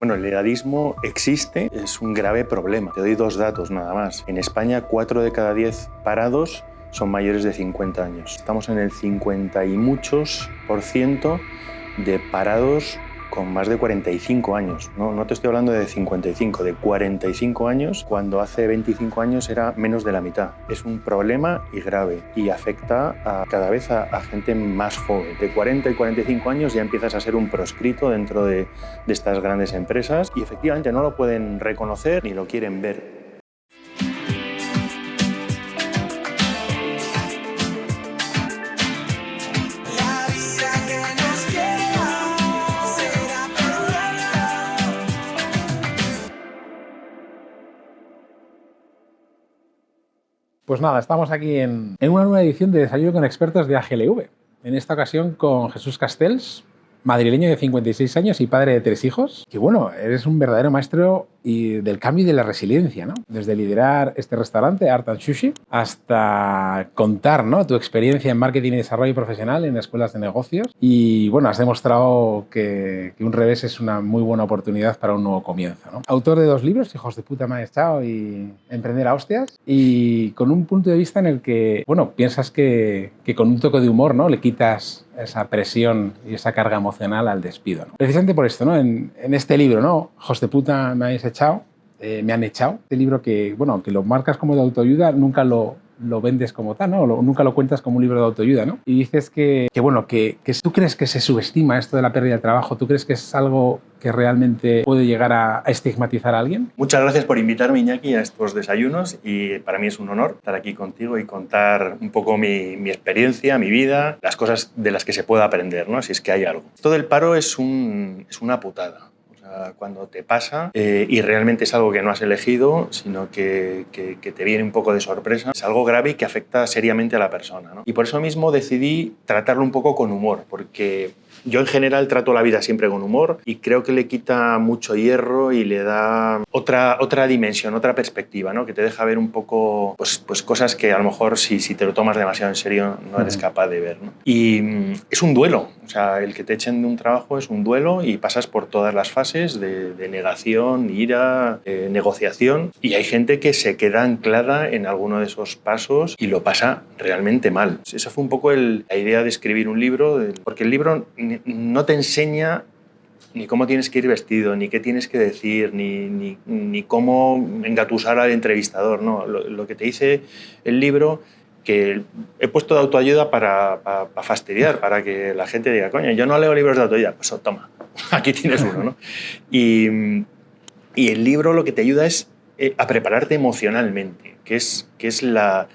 Bueno, el edadismo existe, es un grave problema. Te doy 2 datos nada más. En España, 4 de cada 10 parados son mayores de 50 años. Estamos en el 50 y muchos % de parados con más de 45 años. No te estoy hablando de 55, de 45 años, cuando hace 25 años era menos de la mitad. Es un problema y grave y afecta cada vez a gente más joven. De 40 y 45 años ya empiezas a ser un proscrito dentro de estas grandes empresas y efectivamente no lo pueden reconocer ni lo quieren ver. Pues nada, estamos aquí en una nueva edición de Desayuno con Expertos de AGLV. En esta ocasión con Jesús Castells, madrileño de 56 años y padre de 3 hijos. Que bueno, eres un verdadero maestro del cambio y de la resiliencia, ¿no? Desde liderar este restaurante, Art and Sushi, hasta contar, ¿no?, tu experiencia en marketing y desarrollo profesional en escuelas de negocios. Y bueno, has demostrado que un revés es una muy buena oportunidad para un nuevo comienzo, ¿no? Autor de 2 libros, Hijos de puta me has echado y Emprender a hostias, y con un punto de vista en el que, bueno, piensas que con un toque de humor, ¿no?, le quitas esa presión y esa carga emocional al despido, ¿no? Precisamente por esto, ¿no?, en este libro, ¿no?, Hijos de puta me han echado, este libro que, bueno, que lo marcas como de autoayuda, nunca lo vendes como tal, ¿no? Nunca lo cuentas como un libro de autoayuda, ¿no? Y dices que tú crees que se subestima esto de la pérdida de trabajo. ¿Tú crees que es algo que realmente puede llegar a estigmatizar a alguien? Muchas gracias por invitarme, Iñaki, a estos desayunos, y para mí es un honor estar aquí contigo y contar un poco mi experiencia, mi vida, las cosas de las que se pueda aprender, ¿no?, si es que hay algo. Esto del paro es una putada. Cuando te pasa y realmente es algo que no has elegido, sino que te viene un poco de sorpresa, es algo grave y que afecta seriamente a la persona, ¿no? Y por eso mismo decidí tratarlo un poco con humor, porque yo en general trato la vida siempre con humor y creo que le quita mucho hierro y le da otra dimensión, otra perspectiva, ¿no?, que te deja ver un poco pues cosas que a lo mejor si te lo tomas demasiado en serio no eres capaz de ver, ¿no? Y es un duelo, o sea, el que te echen de un trabajo es un duelo y pasas por todas las fases de negación, ira, negociación, y hay gente que se queda anclada en alguno de esos pasos y lo pasa realmente mal. Esa fue un poco la idea de escribir un libro, porque el libro no te enseña ni cómo tienes que ir vestido, ni qué tienes que decir, ni cómo engatusar al entrevistador, ¿no? Lo que te dice el libro, que he puesto de autoayuda para fastidiar, para que la gente diga, coño, yo no leo libros de autoayuda, pues toma, aquí tienes uno, ¿no? Y el libro lo que te ayuda es a prepararte emocionalmente, que es la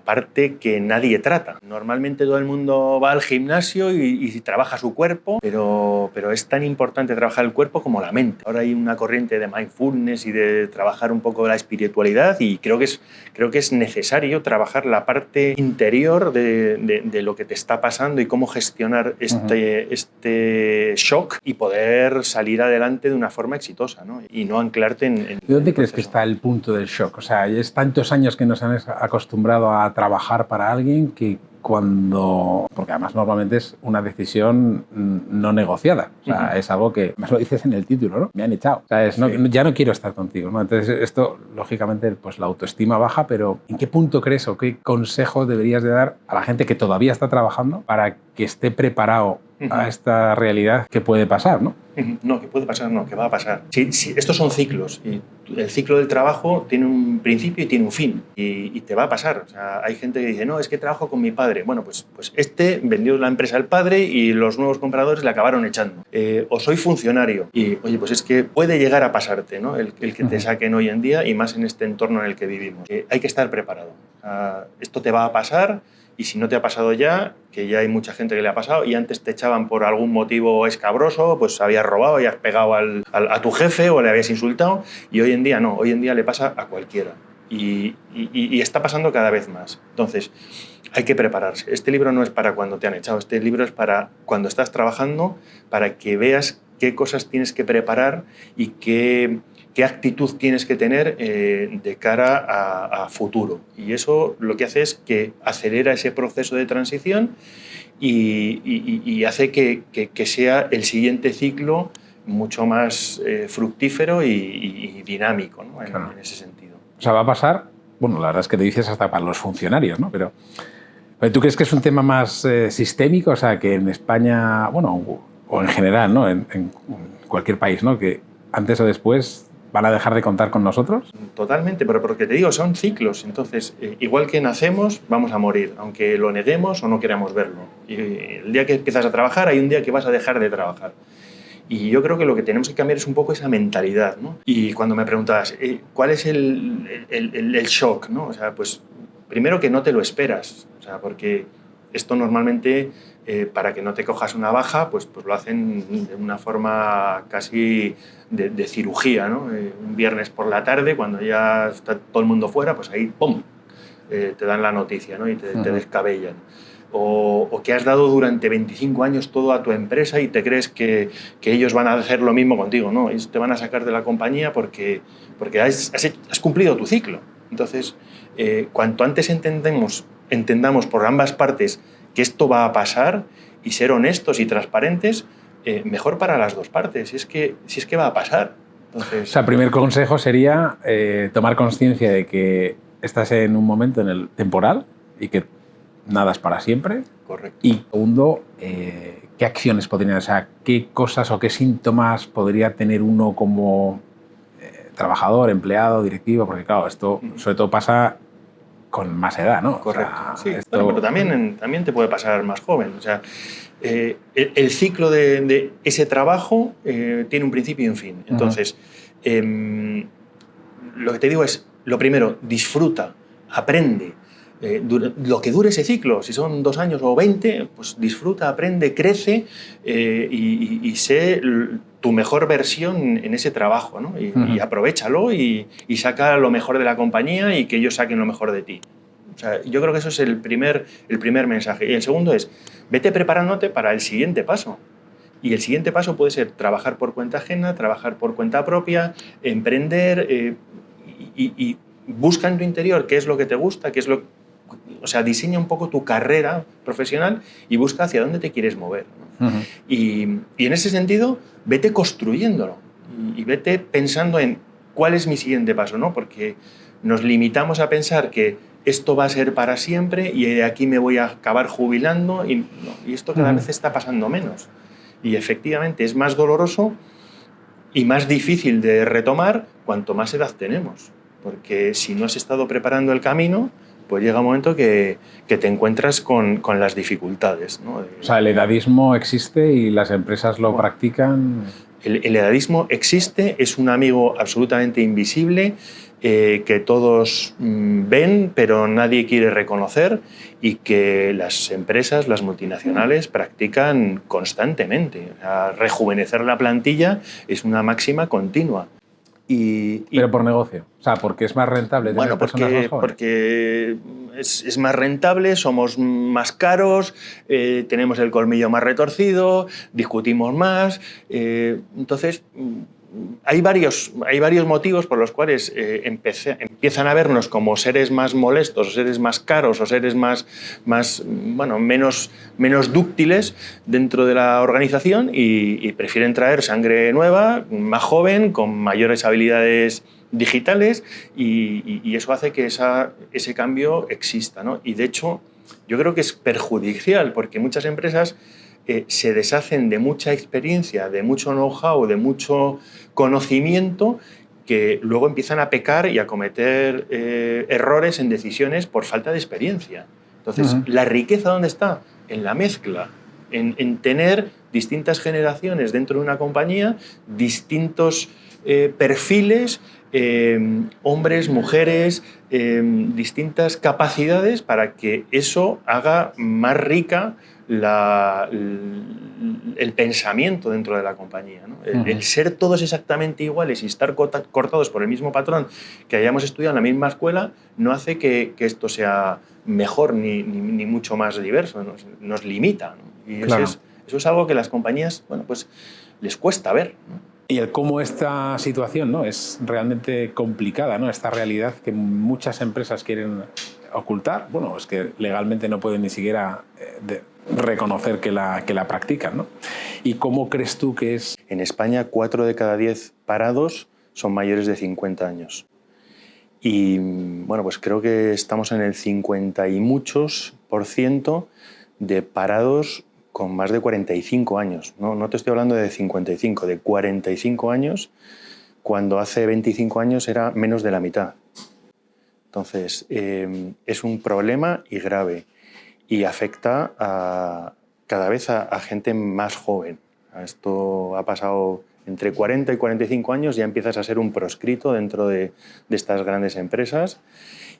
parte que nadie trata. Normalmente todo el mundo va al gimnasio y trabaja su cuerpo, pero es tan importante trabajar el cuerpo como la mente. Ahora hay una corriente de mindfulness y de trabajar un poco la espiritualidad, y creo que es necesario trabajar la parte interior de lo que te está pasando y cómo gestionar este shock y poder salir adelante de una forma exitosa, ¿no? Y no anclarte en ¿De dónde crees que está el punto del shock? O sea, es tantos años que nos han acostumbrado a trabajar para alguien que porque además normalmente es una decisión no negociada, o sea, es algo que, más lo dices en el título, ¿no? Me han echado, o sea, ya no quiero estar contigo, ¿no? Entonces esto, lógicamente, pues la autoestima baja, pero ¿en qué punto crees o qué consejo deberías de dar a la gente que todavía está trabajando para que esté preparado a esta realidad que puede pasar, ¿no? No, que puede pasar, no, que va a pasar. Sí, estos son ciclos, y el ciclo del trabajo tiene un principio y tiene un fin, y te va a pasar. O sea, hay gente que dice, no, es que trabajo con mi padre. Bueno, pues este vendió la empresa al padre y los nuevos compradores le acabaron echando. O soy funcionario y, oye, pues es que puede llegar a pasarte, ¿no?, el que te saquen hoy en día, y más en este entorno en el que vivimos. Hay que estar preparado. O sea, esto te va a pasar. Y si no te ha pasado ya, que ya hay mucha gente que le ha pasado, y antes te echaban por algún motivo escabroso, pues habías robado y has pegado a tu jefe o le habías insultado, y hoy en día no, hoy en día le pasa a cualquiera. Y está pasando cada vez más. Entonces, hay que prepararse. Este libro no es para cuando te han echado, este libro es para cuando estás trabajando, para que veas qué cosas tienes que preparar y qué actitud tienes que tener de cara a futuro. Y eso lo que hace es que acelera ese proceso de transición y hace que sea el siguiente ciclo mucho más fructífero y dinámico, ¿no? Claro. En ese sentido. O sea, va a pasar, bueno, la verdad es que te dices hasta para los funcionarios, ¿no? Pero ¿tú crees que es un tema más sistémico? O sea, que en España, bueno, o en general, ¿no? En cualquier país, ¿no? Que antes o después van a dejar de contar con nosotros. Totalmente, pero porque te digo, son ciclos. Entonces, igual que nacemos, vamos a morir, aunque lo neguemos o no queramos verlo. Y el día que empiezas a trabajar, hay un día que vas a dejar de trabajar. Y yo creo que lo que tenemos que cambiar es un poco esa mentalidad, ¿no? Y cuando me preguntabas, ¿cuál es el shock, ¿no? O sea, pues primero que no te lo esperas, o sea, porque esto normalmente, para que no te cojas una baja, pues lo hacen de una forma casi de cirugía, ¿no? Un viernes por la tarde, cuando ya está todo el mundo fuera, pues ahí, ¡pum!, te dan la noticia, ¿no? Y te descabellan. O que has dado durante 25 años todo a tu empresa y te crees que ellos van a hacer lo mismo contigo, ¿no? Ellos te van a sacar de la compañía porque has cumplido tu ciclo. Entonces, cuanto antes entendamos por ambas partes que esto va a pasar y ser honestos y transparentes, mejor para las dos partes. Si es que va a pasar. Entonces, O sea, el primer consejo sería tomar conciencia de que estás en un momento en el temporal y que nada es para siempre. correcto. Y segundo, ¿qué acciones podrían, o sea, qué cosas o qué síntomas podría tener uno como trabajador, empleado, directivo? Porque claro, esto sobre todo pasa con más edad, ¿no? Correcto. O sea, sí, esto... bueno, pero también te puede pasar más joven. O sea, el ciclo de ese trabajo tiene un principio y un fin. Entonces, lo que te digo es, lo primero, disfruta, aprende. Lo que dure ese ciclo, si son 2 años o 20, pues disfruta, aprende, crece y sé tu mejor versión en ese trabajo, ¿no? Y aprovéchalo y saca lo mejor de la compañía y que ellos saquen lo mejor de ti. O sea, yo creo que eso es el primer mensaje. Y el segundo es, vete preparándote para el siguiente paso. Y el siguiente paso puede ser trabajar por cuenta ajena, trabajar por cuenta propia, emprender y busca en tu interior qué es lo que te gusta, qué es lo... O sea, diseña un poco tu carrera profesional y busca hacia dónde te quieres mover, ¿no? Y en ese sentido, vete construyéndolo y vete pensando en cuál es mi siguiente paso, ¿no? Porque nos limitamos a pensar que esto va a ser para siempre y de aquí me voy a acabar jubilando y esto cada vez está pasando menos. Y efectivamente es más doloroso y más difícil de retomar cuanto más edad tenemos. Porque si no has estado preparando el camino, pues llega un momento que te encuentras con las dificultades, ¿no? O sea, el edadismo existe y las empresas lo practican. El edadismo existe, es un amigo absolutamente invisible que todos ven, pero nadie quiere reconocer y que las empresas, las multinacionales, practican constantemente. O sea, rejuvenecer la plantilla es una máxima continua. Pero por negocio, o sea, porque es más rentable tener personas más jóvenes. Porque es más rentable, somos más caros, tenemos el colmillo más retorcido, discutimos más. Entonces, hay varios motivos por los cuales empiezan a vernos como seres más molestos, o seres más caros, o seres menos dúctiles dentro de la organización y prefieren traer sangre nueva, más joven, con mayores habilidades digitales y eso hace que ese cambio exista, ¿no? Y de hecho, yo creo que es perjudicial porque muchas empresas se deshacen de mucha experiencia, de mucho know-how, de mucho conocimiento que luego empiezan a pecar y a cometer errores en decisiones por falta de experiencia. Entonces, ¿la riqueza dónde está? En la mezcla, en tener distintas generaciones dentro de una compañía, distintos perfiles, hombres, mujeres, distintas capacidades para que eso haga más rica el pensamiento dentro de la compañía, ¿no? El ser todos exactamente iguales y estar cortados por el mismo patrón que hayamos estudiado en la misma escuela no hace que esto sea mejor ni mucho más diverso, nos limita, ¿no? Y claro. eso es algo que las compañías, bueno, pues les cuesta ver, ¿no? Y el cómo esta situación, ¿no?, es realmente complicada, ¿no? Esta realidad que muchas empresas quieren ocultar, bueno, es que legalmente no pueden ni siquiera reconocer que la practican, ¿no? ¿Y cómo crees tú que es En España, 4 de cada 10 parados son mayores de 50 años. Y bueno, pues creo que estamos en el 50 y muchos % de parados con más de 45 años. No te estoy hablando de 55, de 45 años, cuando hace 25 años era menos de la mitad. Entonces, es un problema y grave, y afecta cada vez a gente más joven. Esto ha pasado entre 40 y 45 años, ya empiezas a ser un proscrito dentro de estas grandes empresas,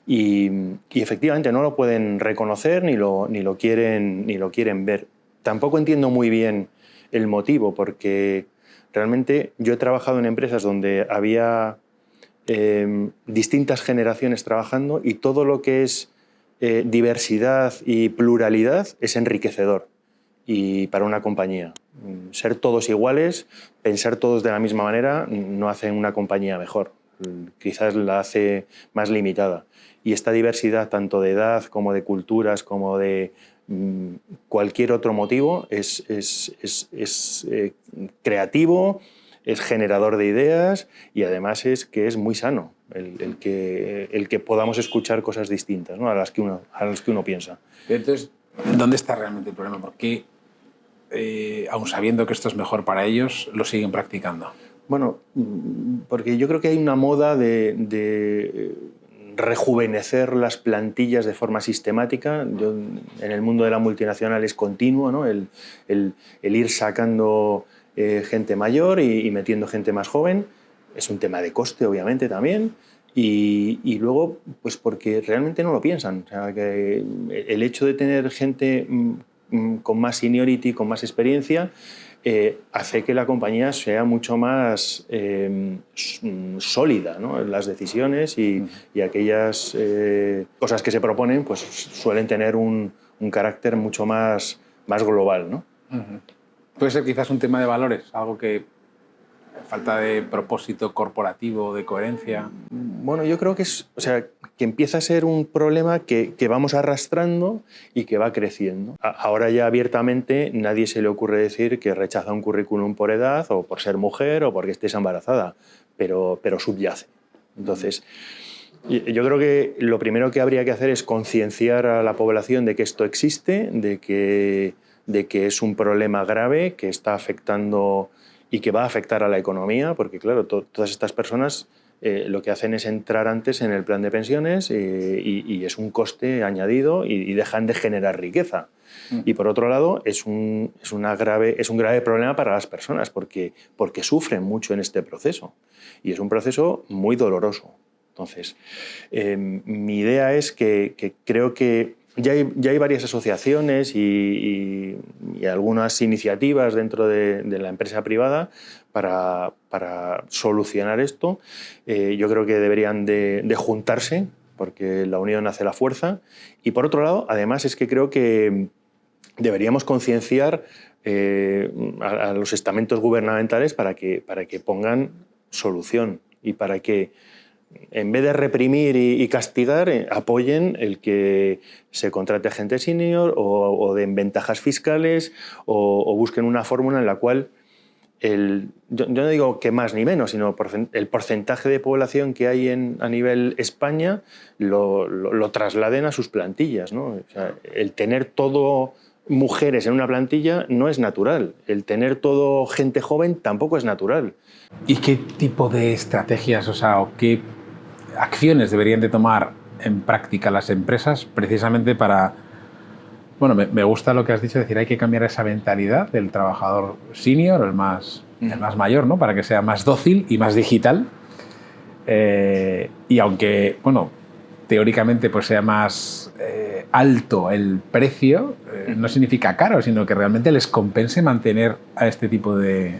y efectivamente no lo pueden reconocer ni lo quieren ver. Tampoco entiendo muy bien el motivo, porque realmente yo he trabajado en empresas donde había distintas generaciones trabajando, y todo lo que es diversidad y pluralidad es enriquecedor y para una compañía. Ser todos iguales, pensar todos de la misma manera, no hace una compañía mejor, quizás la hace más limitada. Y esta diversidad, tanto de edad como de culturas, como de cualquier otro motivo, es creativo, es generador de ideas, y además es que es muy sano el que podamos escuchar cosas distintas, ¿no?, a las que uno piensa. Entonces, ¿dónde está realmente el problema? ¿Por qué, aun sabiendo que esto es mejor para ellos, lo siguen practicando? Bueno, porque yo creo que hay una moda de rejuvenecer las plantillas de forma sistemática. En el mundo de la multinacional es continuo, ¿no?, el ir sacando gente mayor y metiendo gente más joven. Es un tema de coste, obviamente, también. Y luego, pues porque realmente no lo piensan. O sea, que el hecho de tener gente con más seniority, con más experiencia, hace que la compañía sea mucho más sólida, ¿no?, en las decisiones, y aquellas cosas que se proponen pues suelen tener un carácter mucho más global, ¿no? Puede ser quizás un tema de valores, algo que falta de propósito corporativo, de coherencia. Bueno, yo creo que que empieza a ser un problema que vamos arrastrando y que va creciendo. Ahora ya abiertamente nadie se le ocurre decir que rechaza un currículum por edad o por ser mujer o porque estés embarazada, pero subyace. Entonces, yo creo que lo primero que habría que hacer es concienciar a la población de que esto existe, de que es un problema grave que está afectando y que va a afectar a la economía, porque claro, todas estas personas lo que hacen es entrar antes en el plan de pensiones, y es un coste añadido, y dejan de generar riqueza. Y por otro lado, es un grave problema para las personas, porque sufren mucho en este proceso, y es un proceso muy doloroso. Entonces, mi idea es que creo que ya hay varias asociaciones y algunas iniciativas dentro de la empresa privada para solucionar esto. Yo creo que deberían de juntarse, porque la unión hace la fuerza. Y por otro lado, además, es que creo que deberíamos concienciar a los estamentos gubernamentales para que pongan solución, y para que, en vez de reprimir y castigar, apoyen el que se contrate gente senior, o den ventajas fiscales, o busquen una fórmula en la cual yo no digo que más ni menos, sino el porcentaje de población que hay a nivel España lo trasladen a sus plantillas, ¿no? O sea, el tener todo mujeres en una plantilla no es natural. El tener todo gente joven tampoco es natural. ¿Y qué tipo de estrategias, o qué acciones deberían de tomar en práctica las empresas precisamente para... Bueno, me gusta lo que has dicho, es decir, hay que cambiar esa mentalidad del trabajador senior, el más mayor, ¿no?, para que sea más dócil y más digital. Y aunque, bueno, teóricamente pues sea más alto el precio, no significa caro, sino que realmente les compense mantener a este tipo de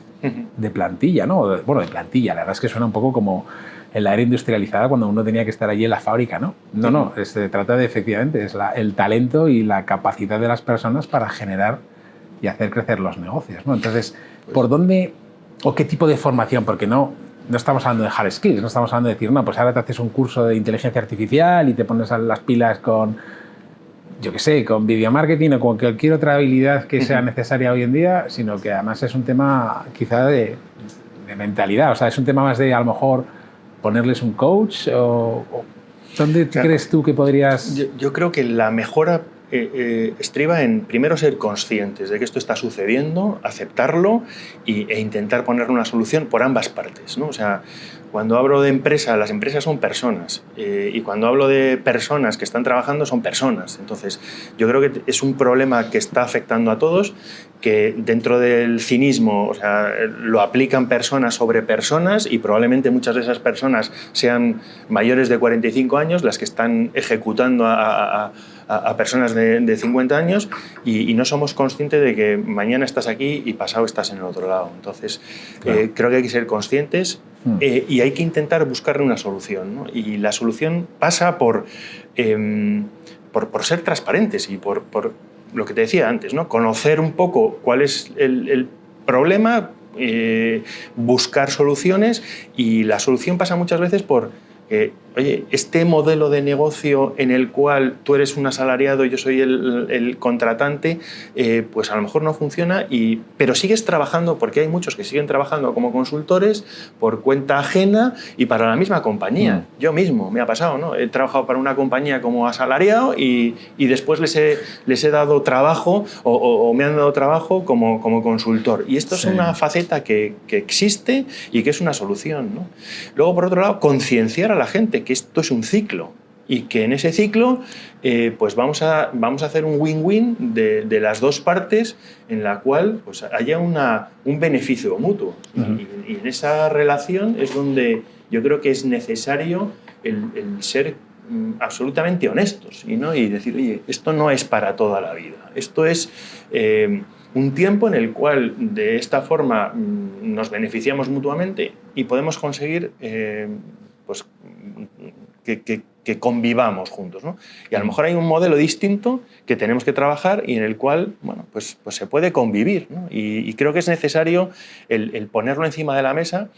plantilla, ¿no? Bueno, de plantilla, la verdad es que suena un poco como en la era industrializada, cuando uno tenía que estar allí en la fábrica, ¿no? No, se trata de, efectivamente, es el talento y la capacidad de las personas para generar y hacer crecer los negocios, ¿no? Entonces, ¿por dónde o qué tipo de formación? Porque no estamos hablando de hard skills, no estamos hablando de decir, no, pues ahora te haces un curso de inteligencia artificial y te pones a las pilas con... yo qué sé, con videomarketing o con cualquier otra habilidad que sea necesaria hoy en día, sino que además es un tema quizá de mentalidad. O sea, es un tema más de, a lo mejor, ponerles un coach o ¿dónde crees tú que podrías...? Yo creo que la mejora estriba en, primero, ser conscientes de que esto está sucediendo, aceptarlo e intentar poner una solución por ambas partes, ¿no? O sea, cuando hablo de empresa, las empresas son personas, y cuando hablo de personas que están trabajando, son personas. Entonces, yo creo que es un problema que está afectando a todos, que dentro del cinismo, o sea, lo aplican personas sobre personas, y probablemente muchas de esas personas sean mayores de 45 años las que están ejecutando a personas de 50 años, y no somos conscientes de que mañana estás aquí y pasado estás en el otro lado. Entonces, claro, creo que hay que ser conscientes y hay que intentar buscarle una solución, ¿no? Y la solución pasa por ser transparentes y por lo que te decía antes, ¿no? Conocer un poco cuál es el problema, buscar soluciones, y la solución pasa muchas veces por oye, este modelo de negocio en el cual tú eres un asalariado y yo soy el contratante, pues a lo mejor no funciona, pero sigues trabajando, porque hay muchos que siguen trabajando como consultores por cuenta ajena y para la misma compañía. Yo mismo me ha pasado, ¿no? He trabajado para una compañía como asalariado y después les he dado trabajo o me han dado trabajo como consultor. Y esto es una faceta que existe y que es una solución, ¿no? Luego, por otro lado, concienciar a la gente que esto es un ciclo y que en ese ciclo pues vamos a hacer un win-win de las dos partes, en la cual pues haya un beneficio mutuo. Y en esa relación es donde yo creo que es necesario el ser absolutamente honestos y decir, oye, esto no es para toda la vida, esto es un tiempo en el cual de esta forma nos beneficiamos mutuamente y podemos conseguir pues que convivamos juntos, ¿no? Y a lo mejor hay un modelo distinto que tenemos que trabajar y en el cual, bueno, pues se puede convivir, ¿no? Y creo que es necesario el ponerlo encima de la mesa,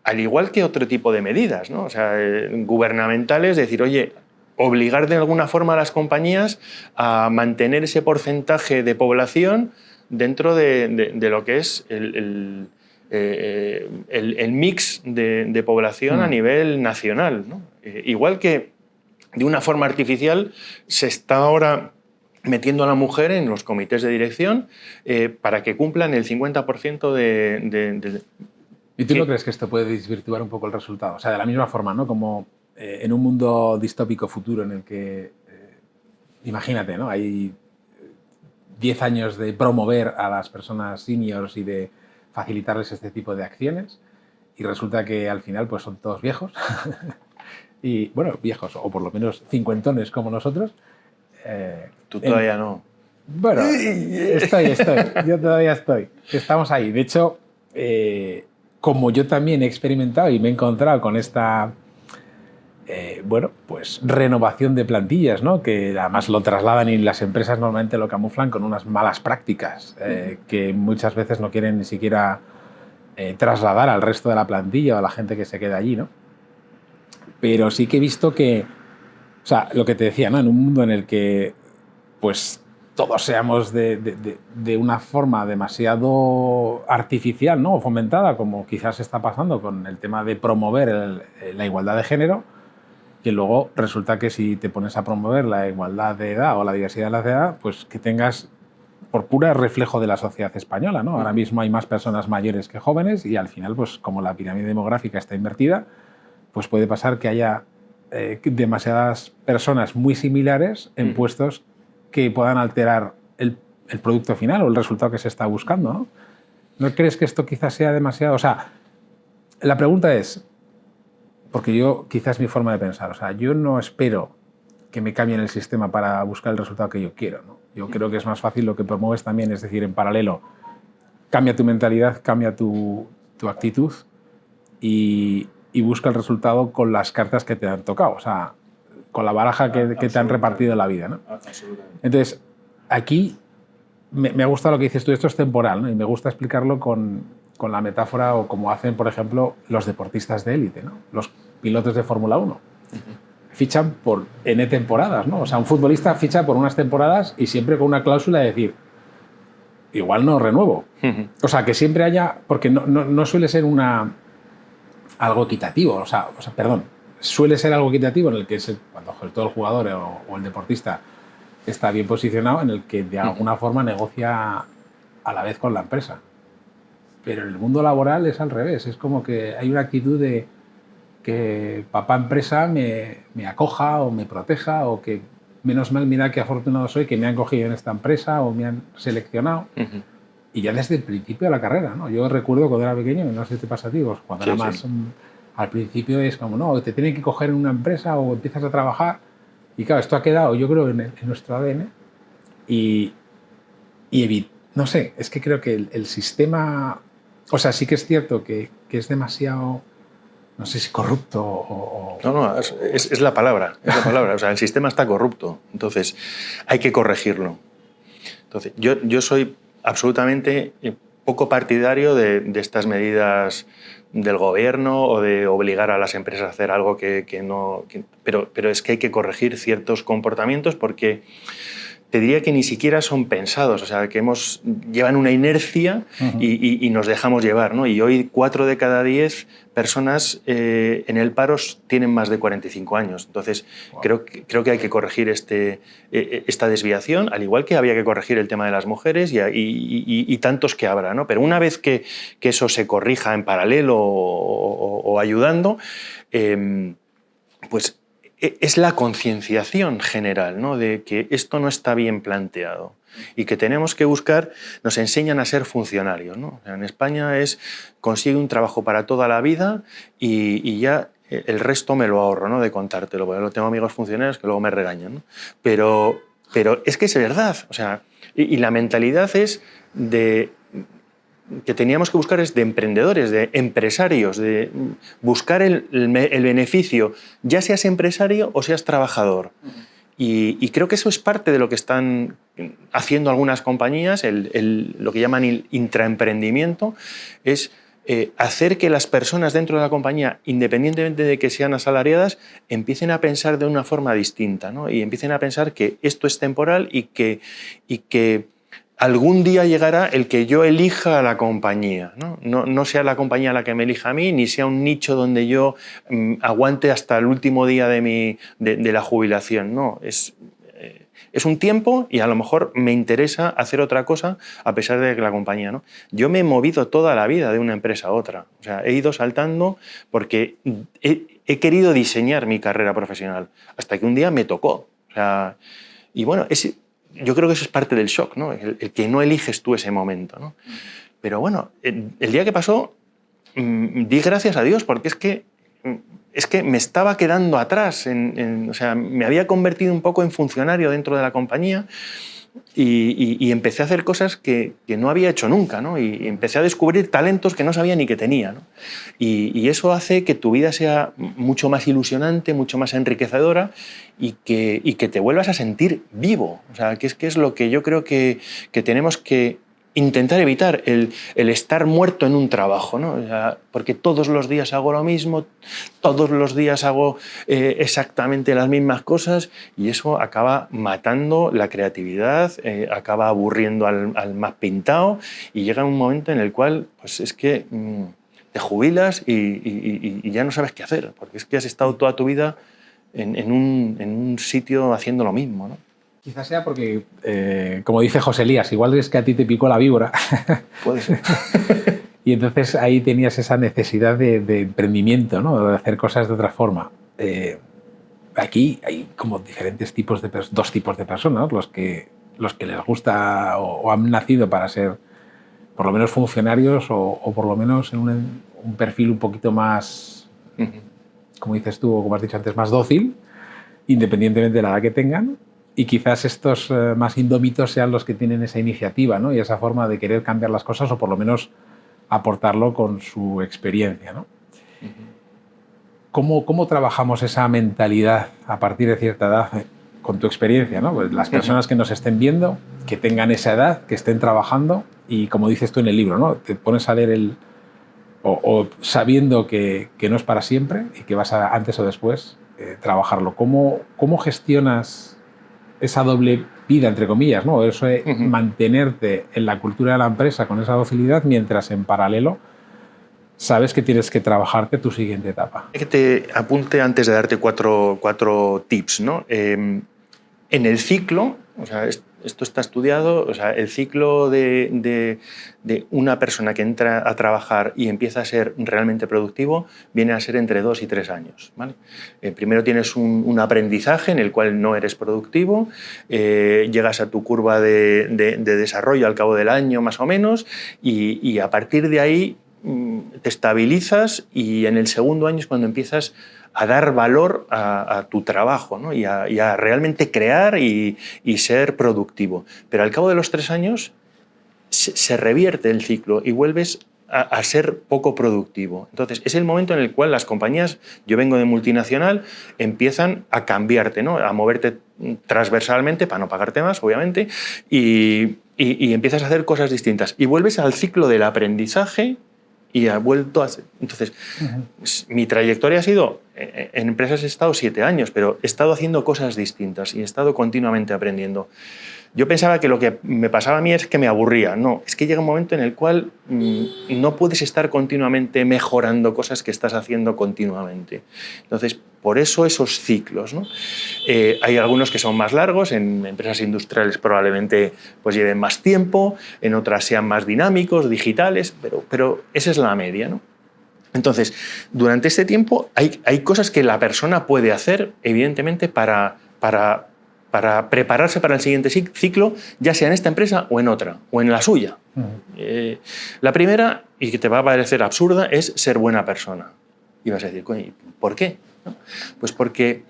al igual que otro tipo de medidas, ¿no? O sea, gubernamentales, decir, oye, obligar de alguna forma a las compañías a mantener ese porcentaje de población dentro de lo que es el mix de población a nivel nacional, ¿no? Igual que de una forma artificial se está ahora metiendo a la mujer en los comités de dirección para que cumplan el 50% de... ¿Y tú no crees que esto puede desvirtuar un poco el resultado? O sea, de la misma forma, ¿no? Como en un mundo distópico futuro en el que, imagínate, ¿no? Hay 10 años de promover a las personas seniors y de facilitarles este tipo de acciones, y resulta que al final pues son todos viejos y bueno, viejos o por lo menos cincuentones como nosotros. Tú todavía no. Bueno, estoy, yo todavía estoy, estamos ahí. De hecho, como yo también he experimentado y me he encontrado con esta bueno, pues renovación de plantillas, ¿no? Que además lo trasladan y las empresas normalmente lo camuflan con unas malas prácticas que muchas veces no quieren ni siquiera trasladar al resto de la plantilla o a la gente que se queda allí, ¿no? Pero sí que he visto que, o sea, lo que te decía, ¿no? En un mundo en el que pues todos seamos de una forma demasiado artificial, ¿no? O fomentada, como quizás está pasando con el tema de promover la igualdad de género, que luego resulta que si te pones a promover la igualdad de edad o la diversidad de la edad, pues que tengas por pura reflejo de la sociedad española, ¿no? Ahora mismo hay más personas mayores que jóvenes y al final, pues como la pirámide demográfica está invertida, pues puede pasar que haya demasiadas personas muy similares en puestos que puedan alterar el producto final o el resultado que se está buscando, ¿no? ¿No crees que esto quizás sea demasiado? O sea, la pregunta es, porque yo quizás mi forma de pensar, o sea, yo no espero que me cambien el sistema para buscar el resultado que yo quiero, ¿no? Yo creo que es más fácil lo que promueves también, es decir, en paralelo, cambia tu mentalidad, cambia tu actitud y busca el resultado con las cartas que te han tocado, o sea, con la baraja que te han repartido en la vida, ¿no? Entonces, aquí me ha gustado lo que dices tú, esto es temporal, ¿no? Y me gusta explicarlo con la metáfora o como hacen, por ejemplo, los deportistas de élite, ¿no? Los pilotos de Fórmula 1. fichan por N temporadas, ¿no? O sea, un futbolista ficha por unas temporadas y siempre con una cláusula de decir, igual no renuevo. O sea, que siempre haya... Porque no suele ser algo equitativo. O sea, perdón. Suele ser algo equitativo en el que cuando todo el jugador o el deportista está bien posicionado, en el que de alguna forma negocia a la vez con la empresa. Pero en el mundo laboral es al revés. Es como que hay una actitud de que papá empresa me acoja o me proteja, o que menos mal, mira qué afortunado soy que me han cogido en esta empresa o me han seleccionado. Y ya desde el principio de la carrera, ¿no? Yo recuerdo cuando era pequeño, no sé si te pasa a ti, cuando era más... al principio es como, no, te tienen que coger en una empresa o empiezas a trabajar. Y claro, esto ha quedado, yo creo, en nuestro ADN. No sé, es que creo que el sistema... O sea, sí que es cierto que es demasiado... No sé si corrupto o... No, es la palabra, es la palabra. O sea, el sistema está corrupto, entonces hay que corregirlo. Entonces, yo soy absolutamente poco partidario de estas medidas del gobierno o de obligar a las empresas a hacer algo que no... Pero es que hay que corregir ciertos comportamientos porque te diría que ni siquiera son pensados, o sea, que llevan una inercia y nos dejamos llevar, ¿no? Y hoy 4 de cada 10 personas en el paro tienen más de 45 años. Entonces, creo que hay que corregir esta desviación, al igual que había que corregir el tema de las mujeres y tantos que habrá, ¿no? Pero una vez que eso se corrija en paralelo o ayudando, pues es la concienciación general, ¿no? De que esto no está bien planteado y que tenemos que buscar, nos enseñan a ser funcionarios, ¿no? En España consigue un trabajo para toda la vida y ya el resto me lo ahorro, ¿no? De contártelo, porque tengo amigos funcionarios que luego me regañan, ¿no? Pero es que es verdad, o sea, y la mentalidad es que teníamos que buscar es de emprendedores, de empresarios, de buscar el beneficio, ya seas empresario o seas trabajador. Y creo que eso es parte de lo que están haciendo algunas compañías, lo que llaman el intraemprendimiento, es hacer que las personas dentro de la compañía, independientemente de que sean asalariadas, empiecen a pensar de una forma distinta, ¿no? Y empiecen a pensar que esto es temporal y que algún día llegará el que yo elija a la compañía, ¿no? No sea la compañía la que me elija a mí, ni sea un nicho donde yo aguante hasta el último día de la jubilación. No, es un tiempo y a lo mejor me interesa hacer otra cosa a pesar de que la compañía, ¿no? Yo me he movido toda la vida de una empresa a otra. O sea, he ido saltando porque he querido diseñar mi carrera profesional hasta que un día me tocó. O sea, y bueno, yo creo que eso es parte del shock, ¿no? El que no eliges tú ese momento, ¿no? Pero bueno, el día que pasó, di gracias a Dios, porque es que me estaba quedando atrás. O sea, me había convertido un poco en funcionario dentro de la compañía y empecé a hacer cosas que no había hecho nunca, ¿no? Y empecé a descubrir talentos que no sabía ni que tenía, ¿no? Y eso hace que tu vida sea mucho más ilusionante, mucho más enriquecedora y que te vuelvas a sentir vivo. O sea, que es lo que yo creo que tenemos que intentar evitar, el estar muerto en un trabajo, ¿no? O sea, porque todos los días hago lo mismo, todos los días hago exactamente las mismas cosas y eso acaba matando la creatividad, acaba aburriendo al más pintado y llega un momento en el cual pues es que te jubilas y ya no sabes qué hacer, porque es que has estado toda tu vida en un sitio haciendo lo mismo, ¿no? Quizás sea porque, como dice José Elías, igual es que a ti te picó la víbora. Puede ser. Y entonces ahí tenías esa necesidad de emprendimiento, ¿no? De hacer cosas de otra forma. Aquí hay como diferentes tipos dos tipos de personas, los que les gusta o han nacido para ser por lo menos funcionarios o por lo menos en un perfil un poquito más, como dices tú o como has dicho antes, más dócil, independientemente de la edad que tengan. Y quizás estos más indómitos sean los que tienen esa iniciativa, ¿no? Y esa forma de querer cambiar las cosas o por lo menos aportarlo con su experiencia, ¿no? ¿Cómo trabajamos esa mentalidad a partir de cierta edad con tu experiencia, ¿no? Pues las personas que nos estén viendo, que tengan esa edad, que estén trabajando y como dices tú en el libro, ¿no? Te pones a leer o sabiendo que no es para siempre y que vas antes o después trabajarlo. ¿Cómo gestionas esa doble vida, entre comillas, ¿no? Eso de mantenerte en la cultura de la empresa con esa docilidad, mientras en paralelo sabes que tienes que trabajarte tu siguiente etapa? Que te apunte antes de darte cuatro tips, ¿no? En el ciclo, o sea, esto está estudiado, o sea, el ciclo de una persona que entra a trabajar y empieza a ser realmente productivo viene a ser entre 2 y 3 años, ¿vale? Primero tienes un aprendizaje en el cual no eres productivo, llegas a tu curva de desarrollo al cabo del año más o menos y a partir de ahí te estabilizas y en el segundo año es cuando empiezas a dar valor a tu trabajo, ¿no? y a realmente crear y ser productivo. Pero al cabo de los 3 años se revierte el ciclo y vuelves a ser poco productivo. Entonces, es el momento en el cual las compañías, yo vengo de multinacional, empiezan a cambiarte, ¿no? A moverte transversalmente para no pagarte más, obviamente, y empiezas a hacer cosas distintas. Y vuelves al ciclo del aprendizaje y ha vuelto a ser. Entonces, mi trayectoria ha sido, en empresas he estado 7 años, pero he estado haciendo cosas distintas y he estado continuamente aprendiendo. Yo pensaba que lo que me pasaba a mí es que me aburría. No, es que llega un momento en el cual no puedes estar continuamente mejorando cosas que estás haciendo continuamente. Entonces, por eso esos ciclos, ¿no? Hay algunos que son más largos, en empresas industriales probablemente pues lleven más tiempo, en otras sean más dinámicos, digitales, pero esa es la media, ¿no? Entonces, durante este tiempo hay cosas que la persona puede hacer, evidentemente, para prepararse para el siguiente ciclo, ya sea en esta empresa o en otra, o en la suya. La primera, y que te va a parecer absurda, es ser buena persona. Y vas a decir, coño, ¿por qué? ¿No? Pues porque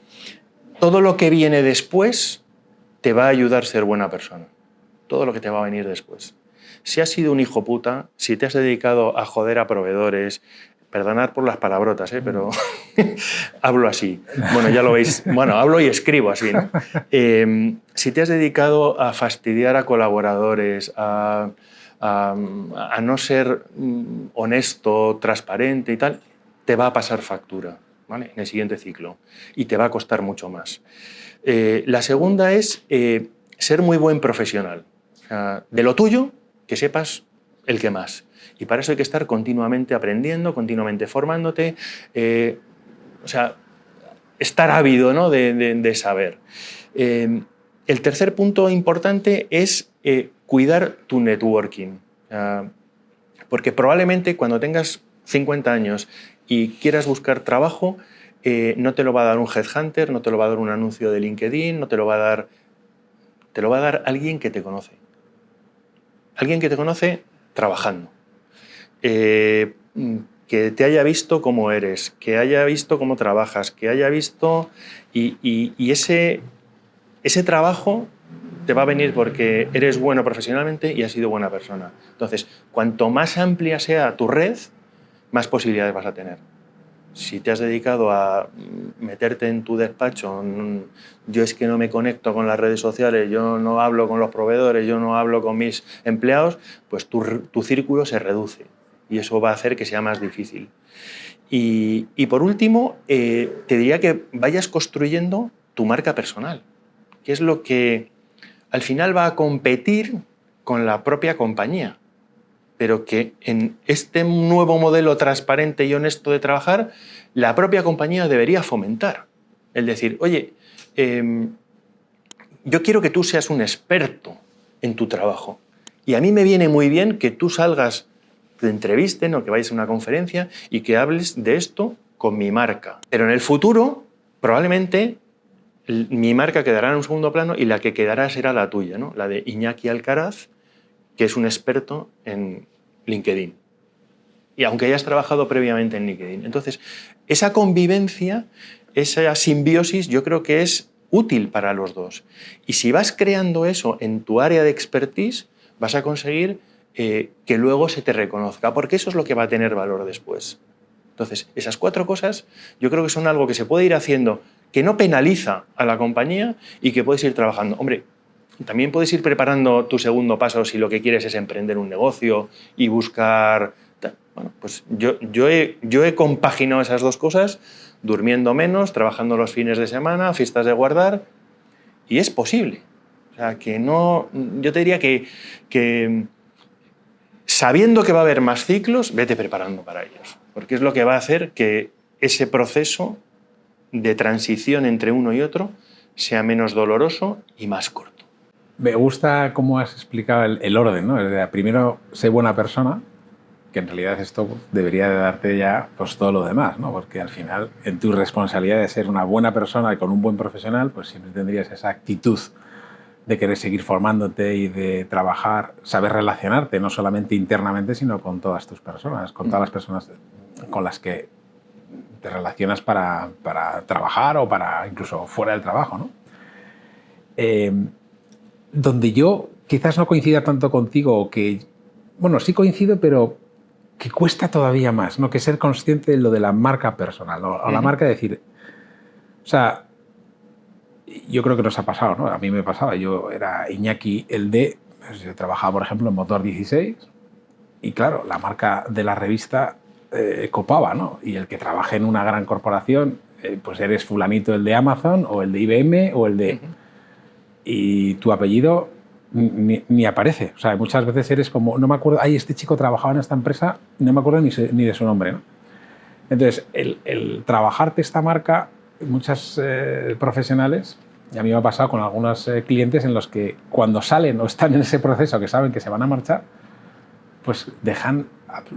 todo lo que viene después te va a ayudar a ser buena persona. Todo lo que te va a venir después. Si has sido un hijo puta, si te has dedicado a joder a proveedores, perdonad por las palabrotas, pero hablo así. Bueno, ya lo veis. Bueno, hablo y escribo así, ¿no? Si te has dedicado a fastidiar a colaboradores, a no ser honesto, transparente y tal, te va a pasar factura, ¿vale? En el siguiente ciclo. Y te va a costar mucho más. La segunda es ser muy buen profesional. O sea, de lo tuyo, que sepas el que más. Y para eso hay que estar continuamente aprendiendo, continuamente formándote, o sea, estar ávido, ¿no? de saber. El tercer punto importante es cuidar tu networking. Porque probablemente cuando tengas 50 años y quieras buscar trabajo, no te lo va a dar un headhunter, no te lo va a dar un anuncio de LinkedIn, no te lo va a dar... Te lo va a dar alguien que te conoce. Alguien que te conoce trabajando. Que te haya visto cómo eres, que haya visto cómo trabajas, que haya visto... Y ese trabajo te va a venir porque eres bueno profesionalmente y has sido buena persona. Entonces, cuanto más amplia sea tu red, más posibilidades vas a tener. Si te has dedicado a meterte en tu despacho, yo es que no me conecto con las redes sociales, yo no hablo con los proveedores, yo no hablo con mis empleados, pues tu círculo se reduce y eso va a hacer que sea más difícil. Y por último, te diría que vayas construyendo tu marca personal, que es lo que al final va a competir con la propia compañía, pero que en este nuevo modelo transparente y honesto de trabajar, la propia compañía debería fomentar. Es decir, oye, yo quiero que tú seas un experto en tu trabajo y a mí me viene muy bien que tú salgas, te entrevisten o que vayas a una conferencia y que hables de esto con mi marca. Pero en el futuro, probablemente, mi marca quedará en un segundo plano y la que quedará será la tuya, ¿no? La de Iñaki Alcaraz, que es un experto en LinkedIn. Y aunque hayas trabajado previamente en LinkedIn. Entonces, esa convivencia, esa simbiosis, yo creo que es útil para los dos. Y si vas creando eso en tu área de expertise, vas a conseguir que luego se te reconozca, porque eso es lo que va a tener valor después. Entonces, esas 4 cosas yo creo que son algo que se puede ir haciendo, que no penaliza a la compañía y que puedes ir trabajando. Hombre, también puedes ir preparando tu segundo paso si lo que quieres es emprender un negocio y buscar... Bueno, pues yo he compaginado esas dos cosas, durmiendo menos, trabajando los fines de semana, fiestas de guardar, y es posible. O sea, que no... Yo te diría que sabiendo que va a haber más ciclos, vete preparando para ellos, porque es lo que va a hacer que ese proceso de transición entre uno y otro sea menos doloroso y más corto. Me gusta cómo has explicado el orden, ¿no? Primero, sé buena persona, que en realidad esto debería de darte ya pues, todo lo demás, ¿no? Porque al final, en tu responsabilidad de ser una buena persona y con un buen profesional, pues siempre tendrías esa actitud de querer seguir formándote y de trabajar, saber relacionarte, no solamente internamente, sino con todas tus personas, con todas las personas con las que te relacionas para trabajar o para incluso fuera del trabajo, ¿no? Donde yo quizás no coincida tanto contigo, o que, bueno, sí coincido, pero que cuesta todavía más, ¿no? Que ser consciente de lo de la marca personal, o la marca de decir, o sea, yo creo que nos ha pasado, ¿no? A mí me pasaba, yo era Iñaki el de, pues yo trabajaba, por ejemplo, en Motor 16 y claro, la marca de la revista copaba, ¿no? Y el que trabaje en una gran corporación, pues eres fulanito el de Amazon o el de IBM o el de... Y tu apellido ni aparece. O sea, muchas veces eres como, no me acuerdo, ay, este chico trabajaba en esta empresa, no me acuerdo ni de su nombre, ¿no? Entonces, el trabajarte esta marca, muchas profesionales, y a mí me ha pasado con algunos clientes en los que cuando salen o están en ese proceso que saben que se van a marchar, pues dejan,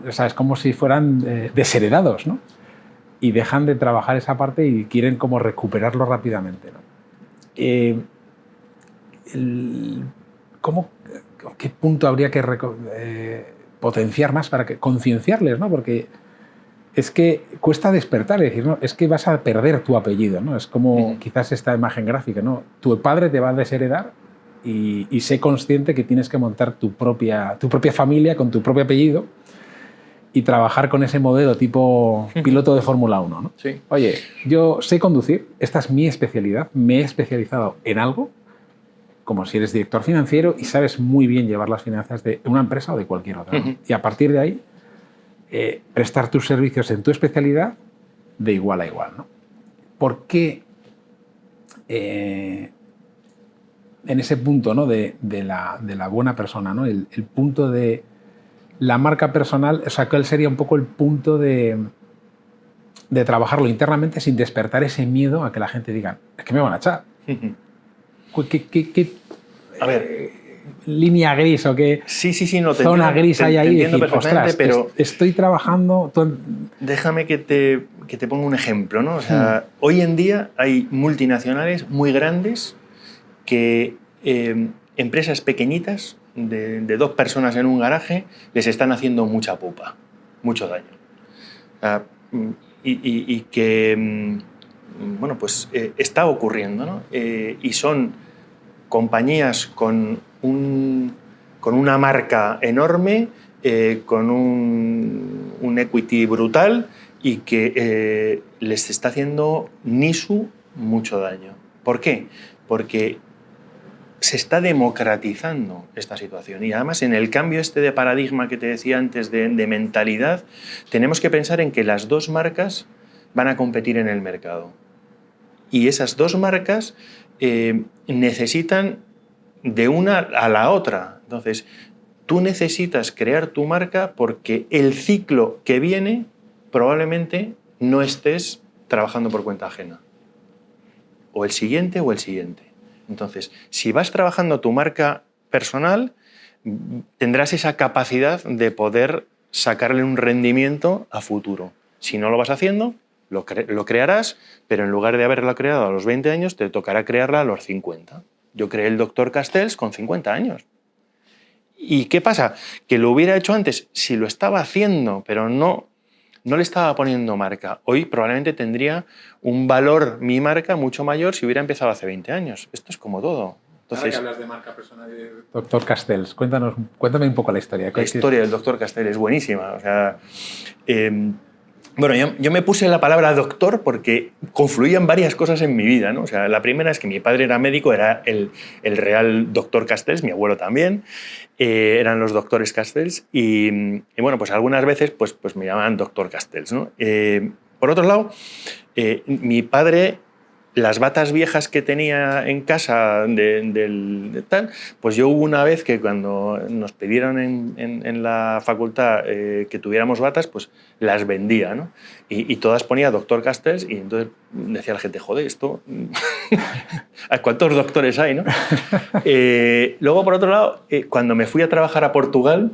o sea, es como si fueran desheredados, ¿no? Y dejan de trabajar esa parte y quieren como recuperarlo rápidamente, ¿no? ¿Qué punto habría que potenciar más para concienciarles, ¿no? Porque es que cuesta despertar, es decir, ¿no? Es que vas a perder tu apellido, ¿no? Es como quizás esta imagen gráfica, ¿no? Tu padre te va a desheredar y sé consciente que tienes que montar tu propia familia con tu propio apellido y trabajar con ese modelo tipo piloto de Fórmula 1, ¿no? Sí. Oye, yo sé conducir, esta es mi especialidad, me he especializado en algo, como si eres director financiero y sabes muy bien llevar las finanzas de una empresa o de cualquier otra, ¿no? Y a partir de ahí, prestar tus servicios en tu especialidad de igual a igual, ¿no? ¿Por qué en ese punto, ¿no? de la buena persona, ¿no? El punto de la marca personal, o sea, ¿cuál sería un poco el punto de trabajarlo internamente sin despertar ese miedo a que la gente diga, es que me van a echar? ¿Qué a ver, línea gris o qué no, zona gris hay ahí? Te entiendo decir, perfectamente, pero estoy trabajando... Déjame que te ponga un ejemplo, ¿no? O sea, hoy en día hay multinacionales muy grandes que empresas pequeñitas de 2 personas en un garaje les están haciendo mucha pupa, mucho daño. Y que, bueno, pues está ocurriendo, ¿no? Y son compañías con una marca enorme, con un equity brutal y que les está haciendo nisu mucho daño. ¿Por qué? Porque se está democratizando esta situación y además en el cambio este de paradigma que te decía antes de mentalidad, tenemos que pensar en que las 2 marcas van a competir en el mercado y esas 2 marcas necesitan de una a la otra. Entonces, tú necesitas crear tu marca porque el ciclo que viene probablemente no estés trabajando por cuenta ajena. O el siguiente o el siguiente. Entonces, si vas trabajando tu marca personal, tendrás esa capacidad de poder sacarle un rendimiento a futuro. Si no lo vas haciendo, lo crearás, pero en lugar de haberla creado a los 20 años, te tocará crearla a los 50. Yo creé el Dr. Castells con 50 años. ¿Y qué pasa? Que lo hubiera hecho antes si lo estaba haciendo, pero no le estaba poniendo marca. Hoy probablemente tendría un valor mi marca mucho mayor si hubiera empezado hace 20 años. Esto es como todo. Entonces, ahora que hablas de marca personal de Dr. Castells, cuéntame un poco la historia. La historia del Dr. Castells es buenísima. O sea, Bueno, yo me puse la palabra doctor porque confluían varias cosas en mi vida, ¿no? O sea, la primera es que mi padre era médico, era el real doctor Castells, mi abuelo también, eran los doctores Castells y bueno, pues algunas veces pues me llamaban doctor Castells, ¿no? Por otro lado, mi padre, las batas viejas que tenía en casa de tal, pues yo hubo una vez que cuando nos pidieron en la facultad que tuviéramos batas, pues las vendía, ¿no? Y todas ponía doctor Castells y entonces decía la gente, joder, esto... ¿Cuántos doctores hay, no? Luego, por otro lado, cuando me fui a trabajar a Portugal,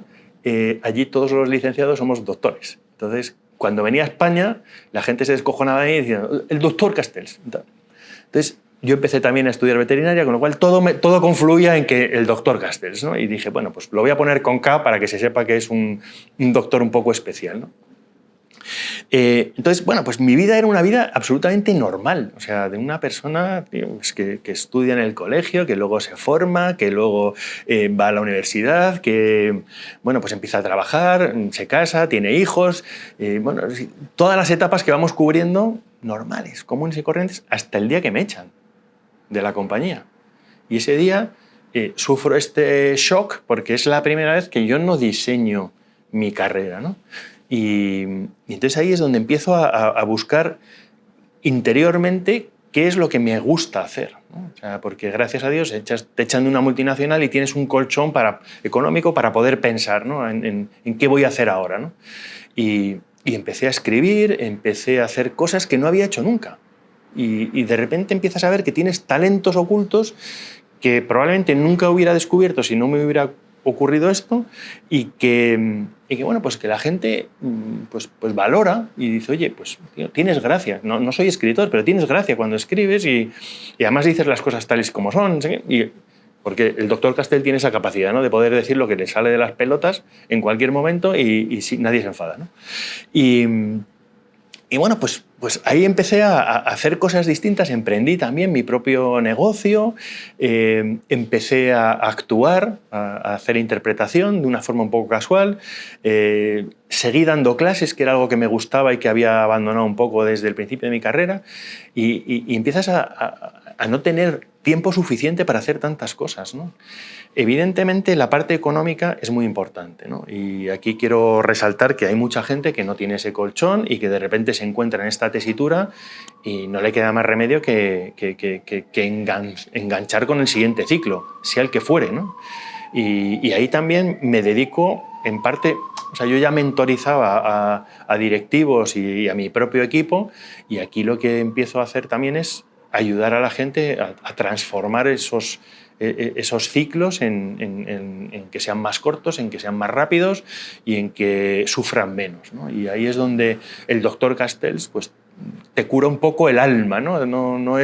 allí todos los licenciados somos doctores. Entonces, cuando venía a España, la gente se descojonaba de mí diciendo, el doctor Castells. Entonces, yo empecé también a estudiar veterinaria, con lo cual todo confluía en que el doctor Castells, ¿no? Y dije, bueno, pues lo voy a poner con K para que se sepa que es un doctor un poco especial, ¿no? Entonces, bueno, pues mi vida era una vida absolutamente normal, o sea, de una persona pues, que estudia en el colegio, que luego se forma, que luego va a la universidad, que, bueno, pues empieza a trabajar, se casa, tiene hijos, bueno, todas las etapas que vamos cubriendo normales, comunes y corrientes, hasta el día que me echan de la compañía. Y ese día sufro este shock porque es la primera vez que yo no diseño mi carrera, ¿no? Y entonces ahí es donde empiezo a buscar interiormente qué es lo que me gusta hacer, ¿no? O sea, porque gracias a Dios te echan de una multinacional y tienes un colchón económico para poder pensar, ¿no? en qué voy a hacer ahora, ¿no? Y empecé a escribir, empecé a hacer cosas que no había hecho nunca. Y de repente empiezas a ver que tienes talentos ocultos que probablemente nunca hubiera descubierto si no me hubiera ocurrido esto y que bueno, pues que la gente pues valora y dice, oye, pues tío, tienes gracia. No soy escritor, pero tienes gracia cuando escribes y además dices las cosas tales como son. Porque el doctor Castell tiene esa capacidad, ¿no? De poder decir lo que le sale de las pelotas en cualquier momento y nadie se enfada, ¿no? Y bueno, pues ahí empecé a hacer cosas distintas, emprendí también mi propio negocio, empecé a actuar, a hacer interpretación de una forma un poco casual, seguí dando clases, que era algo que me gustaba y que había abandonado un poco desde el principio de mi carrera, y empiezas a no tener tiempo suficiente para hacer tantas cosas, ¿no? Evidentemente la parte económica es muy importante, ¿no? Y aquí quiero resaltar que hay mucha gente que no tiene ese colchón y que de repente se encuentra en esta tesitura y no le queda más remedio que enganchar con el siguiente ciclo, sea el que fuere, ¿no? Y ahí también me dedico en parte, o sea, yo ya mentorizaba a directivos y a mi propio equipo y aquí lo que empiezo a hacer también es ayudar a la gente a transformar esos ciclos en que sean más cortos, en que sean más rápidos y en que sufran menos, ¿no? Y ahí es donde el doctor Castells pues, te cura un poco el alma, ¿no? No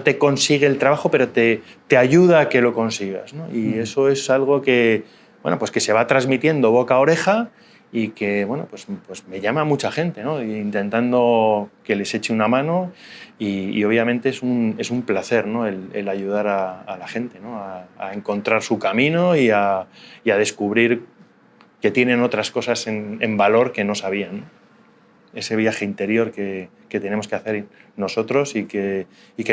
te consigue el trabajo, pero te ayuda a que lo consigas, ¿no? Y eso es algo que, bueno, pues que se va transmitiendo boca a oreja y que bueno, pues me llama mucha gente, ¿no? Intentando que les eche una mano y obviamente es un placer, ¿no? el ayudar a la gente, ¿no? a encontrar su camino y a descubrir que tienen otras cosas en valor que no sabían, ¿no? Ese viaje interior que tenemos que hacer nosotros y que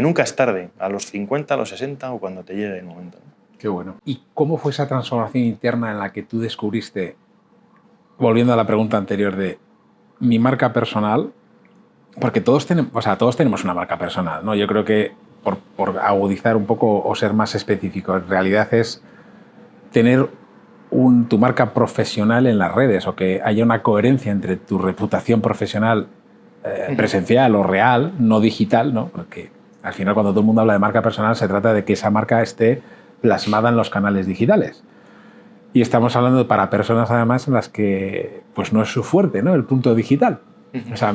nunca es tarde, a los 50, a los 60 o cuando te llegue el momento, ¿no? Qué bueno. ¿Y cómo fue esa transformación interna en la que tú descubriste, volviendo a la pregunta anterior de mi marca personal? Porque todos tenemos una marca personal, ¿no? Yo creo que por agudizar un poco o ser más específico, en realidad es tener tu marca profesional en las redes o que haya una coherencia entre tu reputación profesional presencial o real, no digital, ¿no? Porque al final cuando todo el mundo habla de marca personal se trata de que esa marca esté plasmada en los canales digitales. Y estamos hablando para personas además en las que pues no es su fuerte, ¿no? El punto digital. O sea,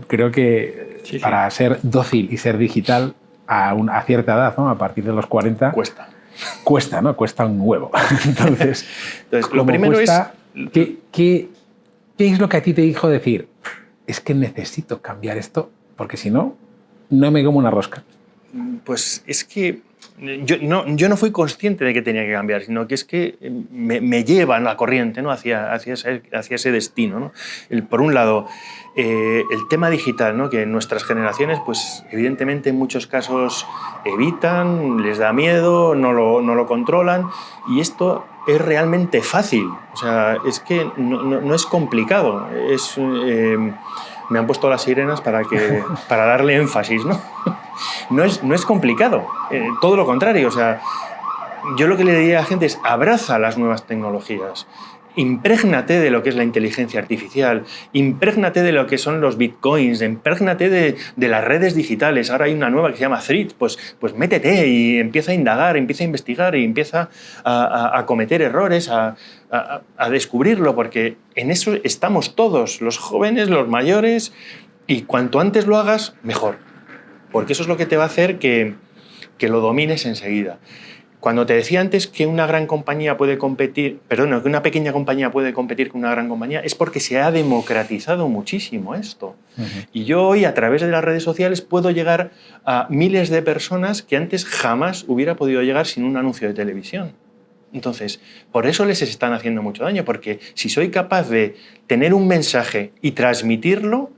creo que sí. Para ser dócil y ser digital a cierta edad, ¿no? A partir de los 40... Cuesta, ¿no? Cuesta un huevo. Entonces lo primero cuesta, ¿qué es lo que a ti te dijo decir? Es que necesito cambiar esto porque si no, no me como una rosca. Pues es que yo no fui consciente de que tenía que cambiar, sino que es que me llevan la corriente, ¿no? hacia ese destino, ¿no? Por un lado, el tema digital, ¿no? Que nuestras generaciones, pues evidentemente en muchos casos evitan, les da miedo, no lo controlan, y esto es realmente fácil. O sea, es que no es complicado. Me han puesto las sirenas para darle énfasis, ¿no? No es complicado, todo lo contrario. O sea, yo lo que le diría a la gente es abraza las nuevas tecnologías, imprégnate de lo que es la inteligencia artificial, imprégnate de lo que son los bitcoins, imprégnate de las redes digitales. Ahora hay una nueva que se llama Threads, pues métete y empieza a indagar, empieza a investigar y empieza a cometer errores, a descubrirlo, porque en eso estamos todos, los jóvenes, los mayores, y cuanto antes lo hagas, mejor, porque eso es lo que te va a hacer que lo domines enseguida. Cuando te decía antes que una gran compañía puede competir, que una pequeña compañía puede competir con una gran compañía, es porque se ha democratizado muchísimo esto. Uh-huh. Y yo hoy, a través de las redes sociales, puedo llegar a miles de personas que antes jamás hubiera podido llegar sin un anuncio de televisión. Entonces, por eso les están haciendo mucho daño, porque si soy capaz de tener un mensaje y transmitirlo,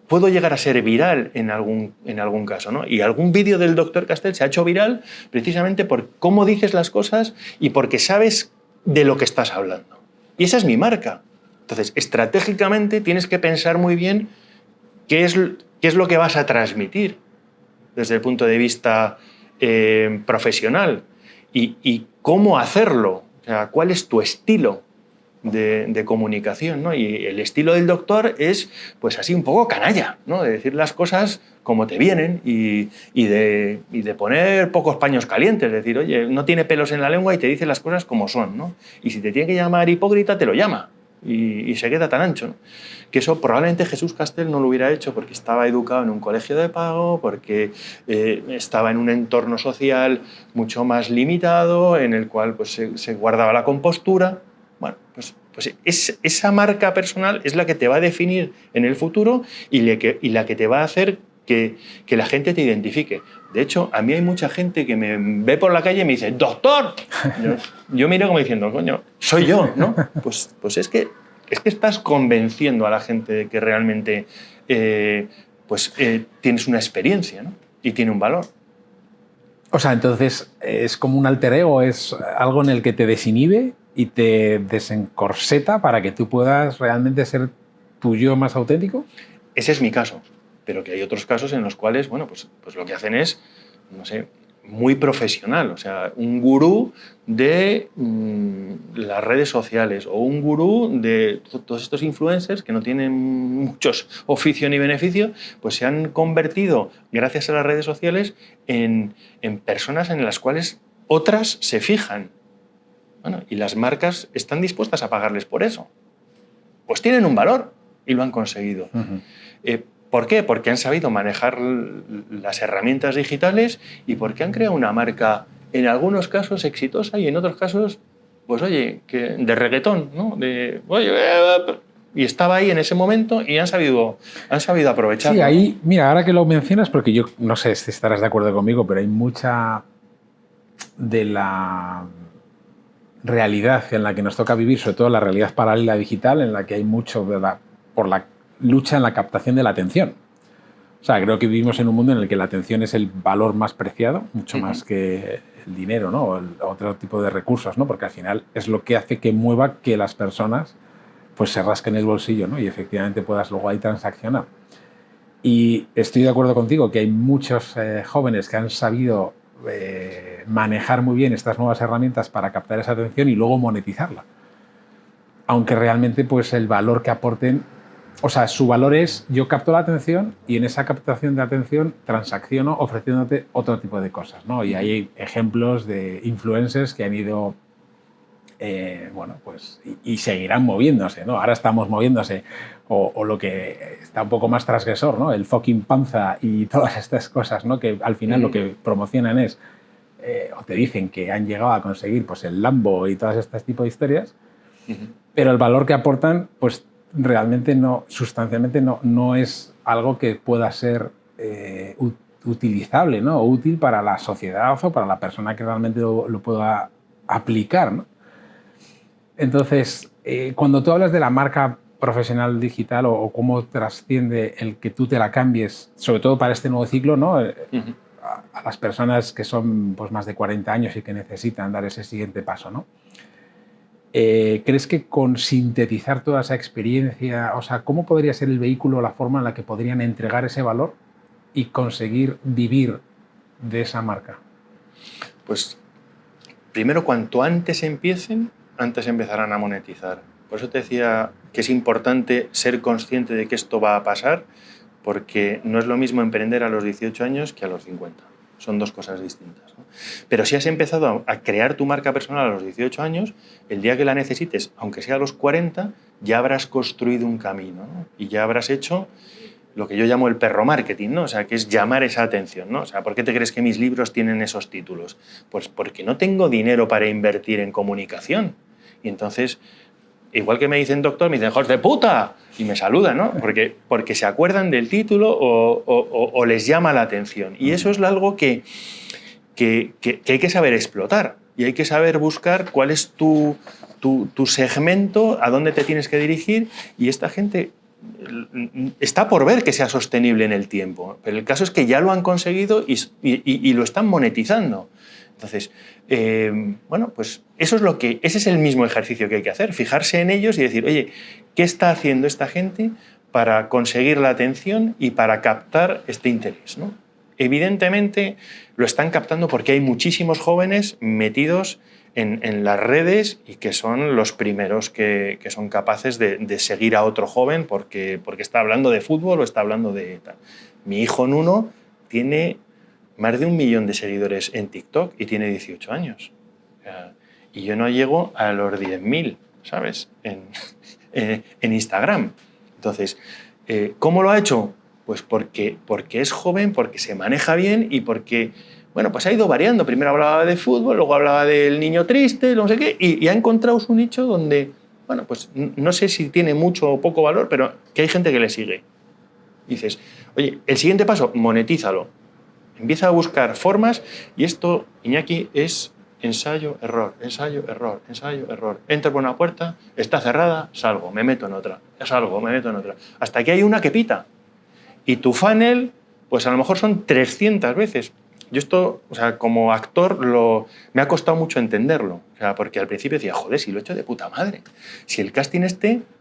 puedo llegar a ser viral en algún caso, ¿no? Y algún vídeo del Dr. Castell se ha hecho viral precisamente por cómo dices las cosas y porque sabes de lo que estás hablando. Y esa es mi marca. Entonces, estratégicamente tienes que pensar muy bien qué es lo que vas a transmitir desde el punto de vista profesional y cómo hacerlo. O sea, cuál es tu estilo de comunicación, ¿no? Y el estilo del doctor es, pues así, un poco canalla, ¿no? De decir las cosas como te vienen y de poner pocos paños calientes, decir, oye, no tiene pelos en la lengua y te dice las cosas como son, ¿no? Y si te tiene que llamar hipócrita, te lo llama y se queda tan ancho, ¿no? Que eso probablemente Jesús Castell no lo hubiera hecho porque estaba educado en un colegio de pago, porque estaba en un entorno social mucho más limitado, en el cual pues, se guardaba la compostura. Bueno, pues esa marca personal es la que te va a definir en el futuro y la que te va a hacer que la gente te identifique. De hecho, a mí hay mucha gente que me ve por la calle y me dice, ¡doctor! Yo miro como diciendo, coño, soy yo, ¿no? Pues es que estás convenciendo a la gente de que realmente tienes una experiencia, ¿no? Y tiene un valor. O sea, entonces es como un alter ego, es algo en el que te desinhibe y te desencorseta para que tú puedas realmente ser tu yo más auténtico. Ese es mi caso, pero que hay otros casos en los cuales, bueno, pues lo que hacen es, no sé, muy profesional, o sea, un gurú de las redes sociales o un gurú de todos estos influencers que no tienen muchos oficio ni beneficio, pues se han convertido, gracias a las redes sociales, en personas en las cuales otras se fijan. Bueno, y las marcas están dispuestas a pagarles por eso. Pues tienen un valor y lo han conseguido. Uh-huh. ¿Por qué? Porque han sabido manejar las herramientas digitales y porque han creado una marca, en algunos casos exitosa y en otros casos, pues oye, de reggaetón, ¿no? Y estaba ahí en ese momento y han sabido aprovecharlo. Sí, ahí, mira, ahora que lo mencionas, porque yo no sé si estarás de acuerdo conmigo, pero hay mucha de la realidad en la que nos toca vivir, sobre todo la realidad paralela digital, en la que hay mucho por la lucha en la captación de la atención. O sea, creo que vivimos en un mundo en el que la atención es el valor más preciado, mucho uh-huh. más que el dinero, ¿no? O otro tipo de recursos, ¿no? Porque al final es lo que hace que mueva que las personas pues se rasquen el bolsillo, ¿no? Y efectivamente puedas luego ahí transaccionar. Y estoy de acuerdo contigo que hay muchos jóvenes que han sabido manejar muy bien estas nuevas herramientas para captar esa atención y luego monetizarla. Aunque realmente pues el valor que aporten, o sea, su valor es yo capto la atención y en esa captación de atención transacciono ofreciéndote otro tipo de cosas, ¿no? Y hay ejemplos de influencers que han ido, bueno, pues y seguirán moviéndose, ¿no? Ahora estamos moviéndose o lo que está un poco más transgresor, ¿no? El fucking panza y todas estas cosas, ¿no? Que al final lo que promocionan es o te dicen que han llegado a conseguir pues el Lambo y todas estas tipos de historias, pero el valor que aportan pues realmente no, sustancialmente no es algo que pueda ser utilizable, ¿no? O útil para la sociedad o para la persona que realmente lo pueda aplicar, ¿no? Entonces, cuando tú hablas de la marca profesional digital o cómo trasciende el que tú te la cambies, sobre todo para este nuevo ciclo, ¿no? A las personas que son pues, más de 40 años y que necesitan dar ese siguiente paso, ¿no? ¿Crees que con sintetizar toda esa experiencia, o sea, cómo podría ser el vehículo, la forma en la que podrían entregar ese valor y conseguir vivir de esa marca? Pues primero, cuanto antes empiecen, antes empezarán a monetizar. Por eso te decía que es importante ser consciente de que esto va a pasar, porque no es lo mismo emprender a los 18 años que a los 50. Son dos cosas distintas, ¿no? Pero si has empezado a crear tu marca personal a los 18 años, el día que la necesites, aunque sea a los 40, ya habrás construido un camino, ¿no? Y ya habrás hecho lo que yo llamo el perro marketing, ¿no? O sea, que es llamar esa atención, ¿no? O sea, ¿por qué te crees que mis libros tienen esos títulos? Pues porque no tengo dinero para invertir en comunicación. Y entonces, igual que me dicen doctor, me dicen ¡hijos de puta! Y me saludan, ¿no? Porque se acuerdan del título o les llama la atención. Y eso es algo que hay que saber explotar. Y hay que saber buscar cuál es tu segmento, a dónde te tienes que dirigir. Y esta gente está por ver que sea sostenible en el tiempo. Pero el caso es que ya lo han conseguido y lo están monetizando. Entonces, bueno, pues ese es el mismo ejercicio que hay que hacer, fijarse en ellos y decir, oye, ¿qué está haciendo esta gente para conseguir la atención y para captar este interés, ¿no? Evidentemente lo están captando porque hay muchísimos jóvenes metidos en las redes y que son los primeros que son capaces de seguir a otro joven porque está hablando de fútbol o está hablando de tal. Mi hijo Nuno tiene más de 1 millón de seguidores en TikTok y tiene 18 años. Y yo no llego a los 10.000, ¿sabes? En Instagram. Entonces, ¿cómo lo ha hecho? Pues porque es joven, porque se maneja bien y porque, bueno, pues ha ido variando. Primero hablaba de fútbol, luego hablaba del niño triste, no sé qué, y ha encontrado su nicho donde, bueno, pues no sé si tiene mucho o poco valor, pero que hay gente que le sigue. Y dices, oye, el siguiente paso, monetízalo. Empieza a buscar formas y esto, Iñaki, es ensayo, error, ensayo, error, ensayo, error. Entro por una puerta, está cerrada, salgo, me meto en otra, salgo, me meto en otra. Hasta que hay una que pita. Y tu funnel, pues a lo mejor son 300 veces. Yo esto, o sea, como actor, me ha costado mucho entenderlo. O sea, porque al principio decía, joder, si lo he hecho de puta madre. Si el casting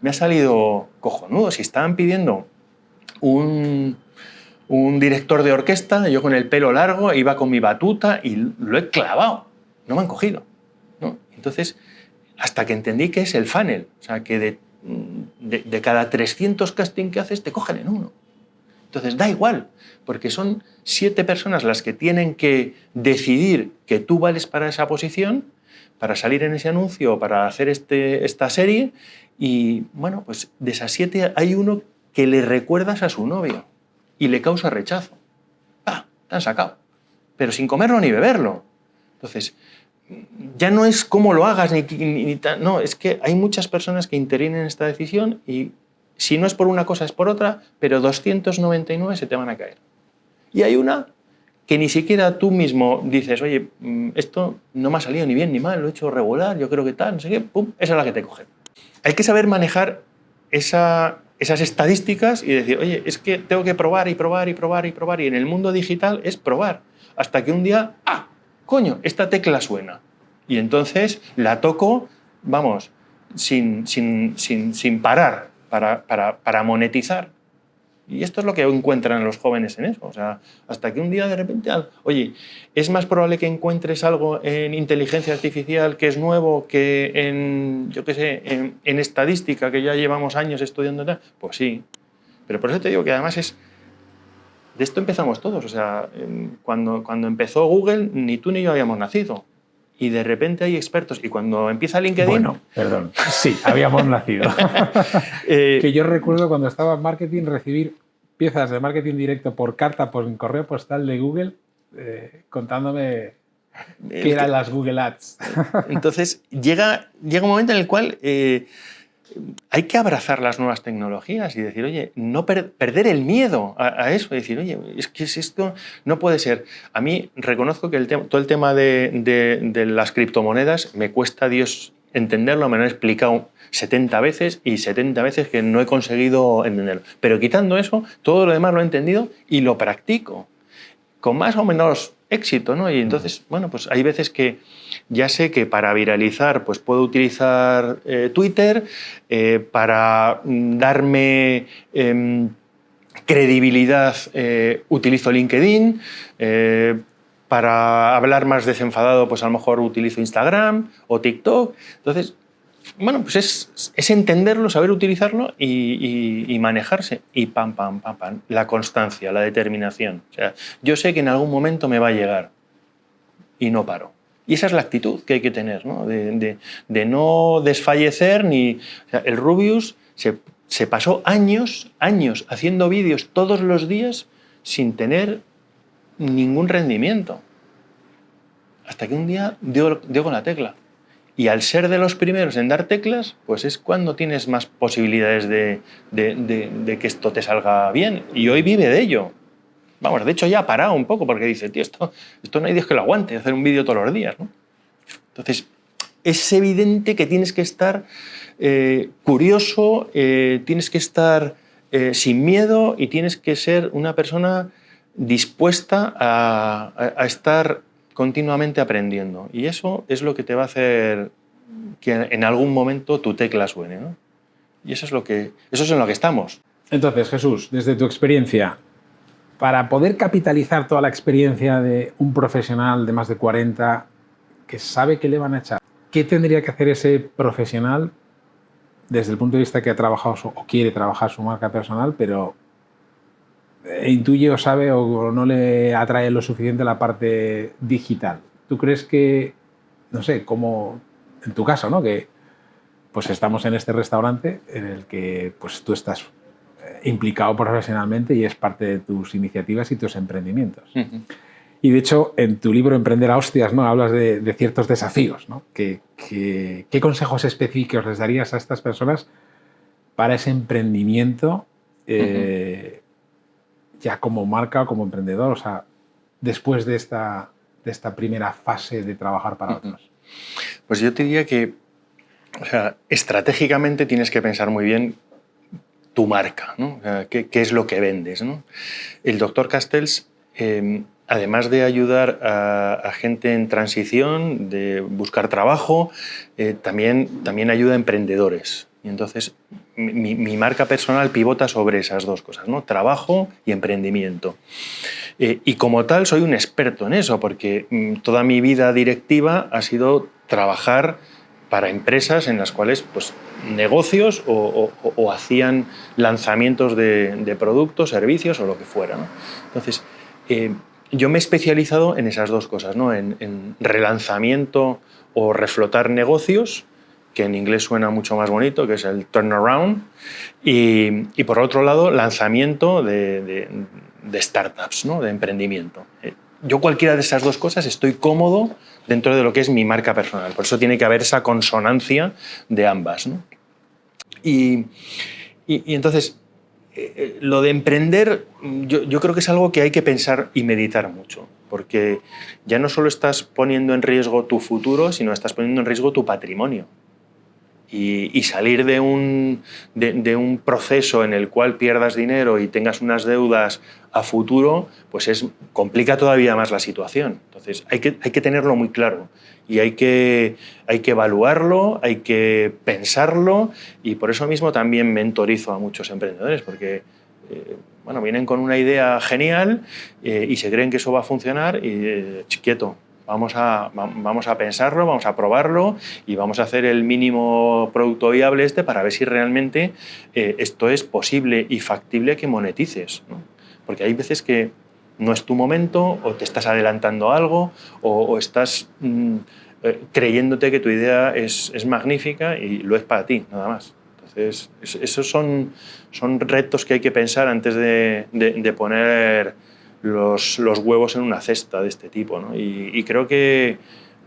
me ha salido cojonudo. Si estaban pidiendo un director de orquesta, yo con el pelo largo, iba con mi batuta y lo he clavado. No me han cogido, ¿no? Entonces, hasta que entendí que es el funnel. O sea, que de cada 300 casting que haces, te cogen en uno. Entonces, da igual, porque son 7 personas las que tienen que decidir que tú vales para esa posición, para salir en ese anuncio, para hacer esta serie, y, bueno, pues de esas 7 hay uno que le recuerdas a su novio y le causa rechazo. ¡Ah! Te han sacado. Pero sin comerlo ni beberlo. Entonces, ya no es cómo lo hagas, ni tal. No, es que hay muchas personas que intervienen en esta decisión y si no es por una cosa es por otra, pero 299 se te van a caer. Y hay una que ni siquiera tú mismo dices, oye, esto no me ha salido ni bien ni mal, lo he hecho regular, yo creo que tal, no sé qué, pum, esa es la que te cogen. Hay que saber manejar esas estadísticas y decir, oye, es que tengo que probar y probar y probar y probar, y en el mundo digital es probar, hasta que un día, coño, esta tecla suena. Y entonces la toco, vamos, sin parar para monetizar. Y esto es lo que encuentran los jóvenes en eso. O sea, hasta que un día de repente, oye, es más probable que encuentres algo en inteligencia artificial que es nuevo que en, yo qué sé, en estadística, que ya llevamos años estudiando. Pues sí. Pero por eso te digo que además de esto empezamos todos. O sea, cuando empezó Google, ni tú ni yo habíamos nacido. Y de repente hay expertos. Y cuando empieza LinkedIn... Bueno, perdón. Sí, habíamos nacido. Que yo recuerdo cuando estaba en marketing recibir piezas de marketing directo por carta, por correo postal de Google, contándome qué eran las Google Ads. Entonces, llega un momento en el cual hay que abrazar las nuevas tecnologías y decir, oye, no perder el miedo a eso, decir, oye, es que esto no puede ser. A mí reconozco que todo el tema de las criptomonedas me cuesta Dios entenderlo, me lo han explicado 70 veces y 70 veces que no he conseguido entenderlo. Pero quitando eso, todo lo demás lo he entendido y lo practico, con más o menos éxito, ¿no? Y entonces, bueno, pues hay veces que ya sé que para viralizar pues puedo utilizar Twitter, para darme credibilidad utilizo LinkedIn, para hablar más desenfadado pues a lo mejor utilizo Instagram o TikTok. Entonces, bueno, pues es entenderlo, saber utilizarlo y manejarse. Y pam, pam, pam, pam. La constancia, la determinación. O sea, yo sé que en algún momento me va a llegar y no paro. Y esa es la actitud que hay que tener, ¿no? De no desfallecer ni... O sea, el Rubius se pasó años haciendo vídeos todos los días sin tener ningún rendimiento. Hasta que un día dio con la tecla. Y al ser de los primeros en dar teclas, pues es cuando tienes más posibilidades de que esto te salga bien. Y hoy vive de ello. Vamos, de hecho ya ha parado un poco porque dice, tío, esto no hay Dios que lo aguante, hacer un vídeo todos los días, ¿no? Entonces, es evidente que tienes que estar curioso, tienes que estar sin miedo y tienes que ser una persona dispuesta a estar continuamente aprendiendo. Y eso es lo que te va a hacer que en algún momento tu tecla suene, ¿no? Y eso es en lo que estamos. Entonces, Jesús, desde tu experiencia, para poder capitalizar toda la experiencia de un profesional de más de 40 que sabe que le van a echar, ¿qué tendría que hacer ese profesional desde el punto de vista que ha trabajado o quiere trabajar su marca personal, pero intuye o sabe o no le atrae lo suficiente la parte digital? ¿Tú crees que, no sé, como en tu caso, ¿no? Que pues estamos en este restaurante en el que pues tú estás implicado profesionalmente y es parte de tus iniciativas y tus emprendimientos. Uh-huh. Y de hecho, en tu libro Emprender a Hostias, ¿no? Hablas de ciertos desafíos, ¿no? ¿Qué consejos específicos les darías a estas personas para ese emprendimiento ya como marca o como emprendedor? O sea, después de esta primera fase de trabajar para otros. Pues yo te diría que, o sea, estratégicamente tienes que pensar muy bien tu marca, ¿no? O sea, ¿qué es lo que vendes, ¿no? El doctor Castells, además de ayudar a gente en transición, de buscar trabajo, también ayuda a emprendedores. Y entonces mi marca personal pivota sobre esas dos cosas, ¿no? Trabajo y emprendimiento. Y como tal soy un experto en eso, porque toda mi vida directiva ha sido trabajar para empresas en las cuales pues, negocios o hacían lanzamientos de productos, servicios o lo que fuera, ¿no? Entonces, yo me he especializado en esas dos cosas, ¿no? En relanzamiento o reflotar negocios, que en inglés suena mucho más bonito, que es el turnaround, y por otro lado, lanzamiento de startups, ¿no? De emprendimiento. Yo cualquiera de esas dos cosas estoy cómodo dentro de lo que es mi marca personal. Por eso tiene que haber esa consonancia de ambas, ¿no? Y entonces, lo de emprender, yo creo que es algo que hay que pensar y meditar mucho, porque ya no solo estás poniendo en riesgo tu futuro, sino estás poniendo en riesgo tu patrimonio. Y salir de un proceso en el cual pierdas dinero y tengas unas deudas a futuro, pues complica todavía más la situación. Entonces hay que tenerlo muy claro y hay que evaluarlo, hay que pensarlo, y por eso mismo también mentorizo a muchos emprendedores, porque bueno, vienen con una idea genial y se creen que eso va a funcionar y quieto. Vamos a pensarlo, vamos a probarlo y vamos a hacer el mínimo producto viable para ver si realmente esto es posible y factible que monetices, ¿no? Porque hay veces que no es tu momento, o te estás adelantando a algo, o estás creyéndote que tu idea es magnífica y lo es para ti, nada más. Entonces, esos son retos que hay que pensar antes de poner los huevos en una cesta de este tipo, ¿no? Y creo que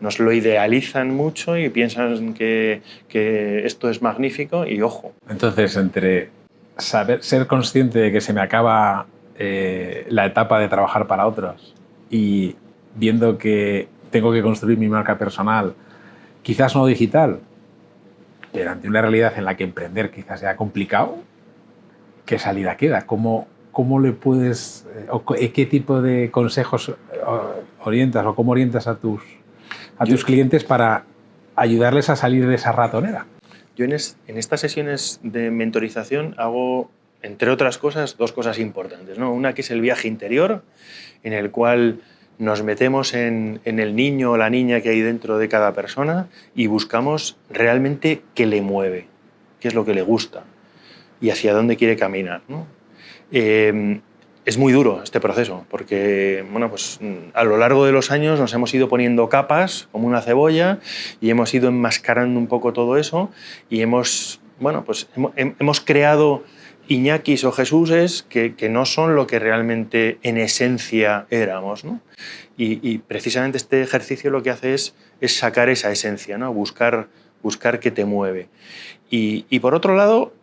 nos lo idealizan mucho y piensan que esto es magnífico y ojo. Entonces, entre ser consciente de que se me acaba la etapa de trabajar para otros y viendo que tengo que construir mi marca personal, quizás no digital, pero ante una realidad en la que emprender quizás sea complicado, ¿qué salida queda? ¿Cómo le puedes, qué tipo de consejos orientas o cómo orientas a tus clientes para ayudarles a salir de esa ratonera? Yo en estas sesiones de mentorización hago, entre otras cosas, dos cosas importantes, ¿no? Una que es el viaje interior, en el cual nos metemos en el niño o la niña que hay dentro de cada persona y buscamos realmente qué le mueve, qué es lo que le gusta y hacia dónde quiere caminar, ¿no? Es muy duro este proceso porque bueno, pues, a lo largo de los años nos hemos ido poniendo capas como una cebolla y hemos ido enmascarando un poco todo eso y hemos creado Iñakis o Jesúses que no son lo que realmente en esencia éramos, ¿no? Y precisamente este ejercicio lo que hace es sacar esa esencia, ¿no? Buscar qué te mueve. Y por otro lado,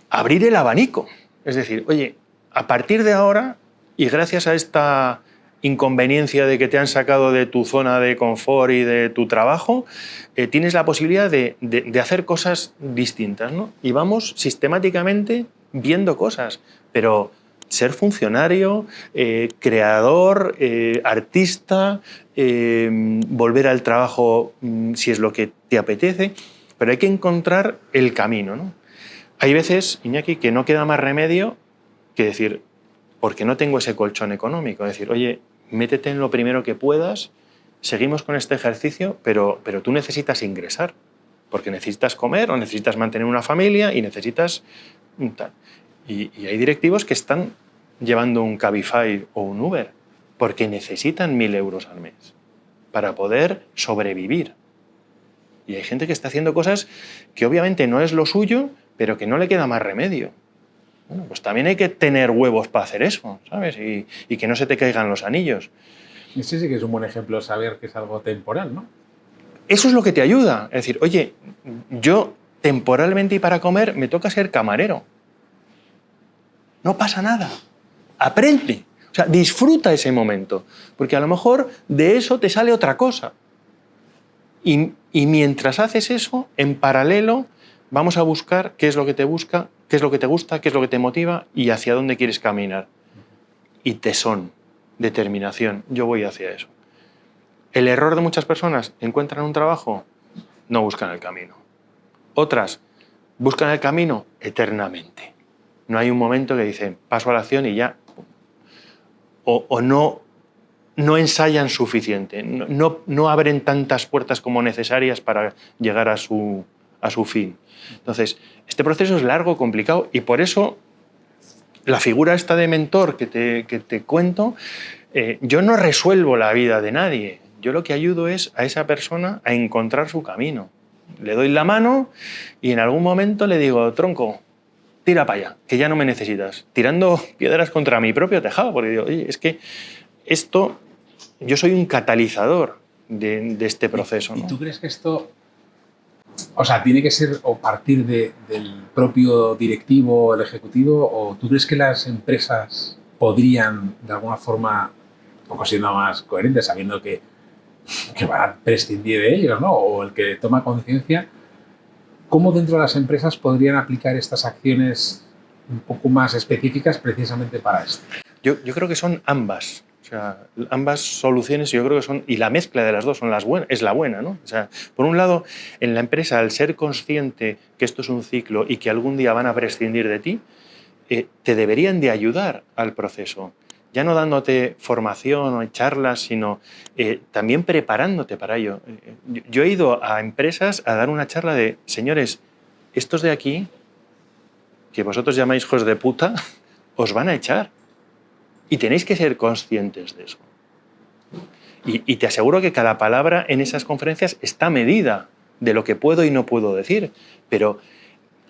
abrir el abanico. Es decir, oye, a partir de ahora, y gracias a esta inconveniencia de que te han sacado de tu zona de confort y de tu trabajo, tienes la posibilidad de hacer cosas distintas, ¿no? Y vamos sistemáticamente viendo cosas, pero ser funcionario, creador, artista, volver al trabajo si es lo que te apetece, pero hay que encontrar el camino, ¿no? Hay veces, Iñaki, que no queda más remedio que decir, porque no tengo ese colchón económico, decir, oye, métete en lo primero que puedas, seguimos con este ejercicio, pero tú necesitas ingresar, porque necesitas comer o necesitas mantener una familia y necesitas... Y hay directivos que están llevando un Cabify o un Uber porque necesitan 1.000 euros al mes para poder sobrevivir. Y hay gente que está haciendo cosas que obviamente no es lo suyo, pero que no le queda más remedio. Bueno, pues también hay que tener huevos para hacer eso, ¿sabes? Y que no se te caigan los anillos. Ese sí que es un buen ejemplo, saber que es algo temporal, ¿no? Eso es lo que te ayuda. Es decir, oye, yo temporalmente y para comer me toca ser camarero. No pasa nada. Aprende. O sea, disfruta ese momento. Porque a lo mejor de eso te sale otra cosa. Y mientras haces eso, en paralelo, vamos a buscar qué es lo que te busca, qué es lo que te gusta, qué es lo que te motiva y hacia dónde quieres caminar. Y tesón, determinación. Yo voy hacia eso. El error de muchas personas: encuentran un trabajo, no buscan el camino. Otras buscan el camino eternamente. No hay un momento que dicen, paso a la acción y ya. O no ensayan suficiente, no abren tantas puertas como necesarias para llegar a su fin. Entonces, este proceso es largo, complicado, y por eso la figura esta de mentor que te cuento, yo no resuelvo la vida de nadie. Yo lo que ayudo es a esa persona a encontrar su camino. Le doy la mano y en algún momento le digo, tronco, tira para allá, que ya no me necesitas. Tirando piedras contra mi propio tejado, porque digo, oye, es que esto, yo soy un catalizador de este proceso, ¿no? ¿Y tú crees que esto, o sea, tiene que ser o partir del propio directivo o el ejecutivo, o tú crees que las empresas podrían, de alguna forma, un poco siendo más coherentes, sabiendo que van a prescindir de ellos, ¿no? O el que toma conciencia, ¿cómo dentro de las empresas podrían aplicar estas acciones un poco más específicas precisamente para esto? Yo creo que son ambas. O sea, ambas soluciones yo creo que son, y la mezcla de las dos es la buena, ¿no? O sea, por un lado, en la empresa, al ser consciente que esto es un ciclo y que algún día van a prescindir de ti, te deberían de ayudar al proceso. Ya no dándote formación o charlas, sino también preparándote para ello. Yo he ido a empresas a dar una charla de, señores, estos de aquí, que vosotros llamáis hijos de puta, os van a echar. Y tenéis que ser conscientes de eso. Y te aseguro que cada palabra en esas conferencias está medida de lo que puedo y no puedo decir. Pero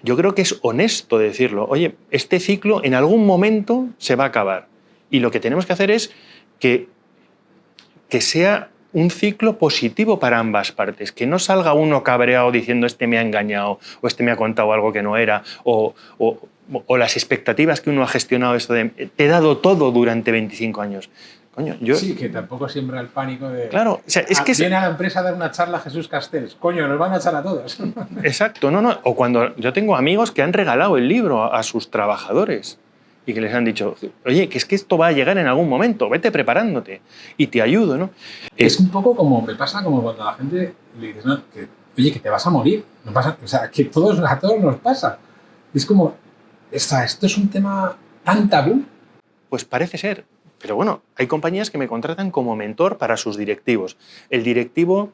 yo creo que es honesto decirlo. Oye, este ciclo en algún momento se va a acabar. Y lo que tenemos que hacer es que sea un ciclo positivo para ambas partes, que no salga uno cabreado diciendo este me ha engañado o este me ha contado algo que no era o las expectativas que uno ha gestionado, esto de te he dado todo durante 25 años. Coño, Sí, que tampoco siembra el pánico de... Claro, o sea, es que... Viene a la empresa a dar una charla a Jesús Castells. Coño, nos van a echar a todos. Exacto, no. O cuando yo tengo amigos que han regalado el libro a sus trabajadores y que les han dicho, oye, que es que esto va a llegar en algún momento, vete preparándote y te ayudo, ¿no? Es un poco como, me pasa como cuando a la gente le dices, no, que, oye, que te vas a morir. No pasa, o sea, que a todos nos pasa. Es como, esto es un tema tan tabú. Pues parece ser. Pero bueno, hay compañías que me contratan como mentor para sus directivos. El directivo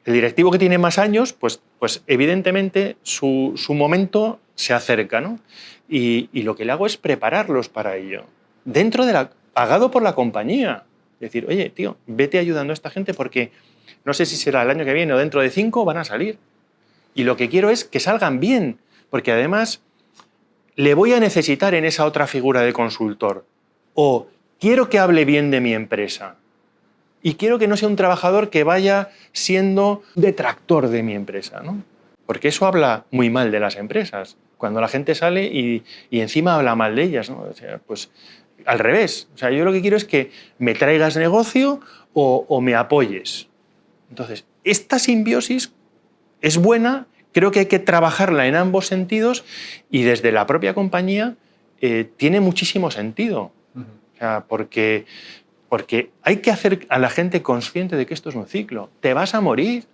que tiene más años, pues evidentemente su momento se acerca, ¿no? Y lo que le hago es prepararlos para ello. Pagado por la compañía. Es decir, oye, tío, vete ayudando a esta gente porque no sé si será el año que viene o dentro de 5 van a salir. Y lo que quiero es que salgan bien, porque además le voy a necesitar en esa otra figura de consultor. O quiero que hable bien de mi empresa y quiero que no sea un trabajador que vaya siendo detractor de mi empresa, ¿no? Porque eso habla muy mal de las empresas, cuando la gente sale y encima habla mal de ellas, ¿no? O sea, pues al revés. O sea, yo lo que quiero es que me traigas negocio o me apoyes. Entonces, esta simbiosis es buena, creo que hay que trabajarla en ambos sentidos y desde la propia compañía tiene muchísimo sentido. Porque hay que hacer a la gente consciente de que esto es un ciclo. Te vas a morir.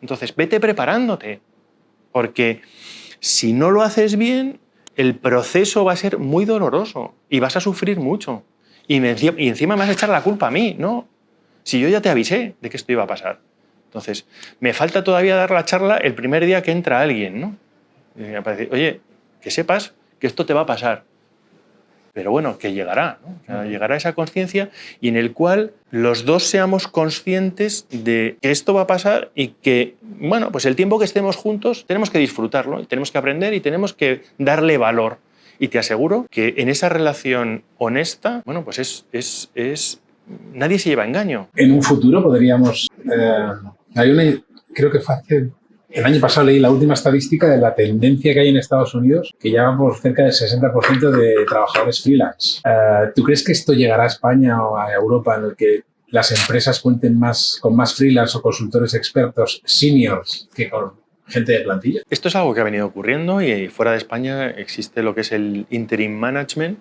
Entonces, vete preparándote. Porque si no lo haces bien, el proceso va a ser muy doloroso y vas a sufrir mucho. Y encima me vas a echar la culpa a mí, ¿no? Si yo ya te avisé de que esto iba a pasar. Entonces, me falta todavía dar la charla el primer día que entra alguien, ¿no? Para decir, oye, que sepas que esto te va a pasar. Pero bueno, que llegará, ¿no? O sea, llegará esa conciencia y en el cual los dos seamos conscientes de que esto va a pasar y que, bueno, pues el tiempo que estemos juntos tenemos que disfrutarlo, y tenemos que aprender y tenemos que darle valor. Y te aseguro que en esa relación honesta, bueno, pues nadie se lleva engaño. En un futuro podríamos... creo que fue el año pasado leí la última estadística de la tendencia que hay en Estados Unidos, que ya va por cerca del 60% de trabajadores freelance. ¿Tú crees que esto llegará a España o a Europa en el que las empresas cuenten con más freelance o consultores expertos seniors que con gente de plantilla? Esto es algo que ha venido ocurriendo y fuera de España existe lo que es el interim management,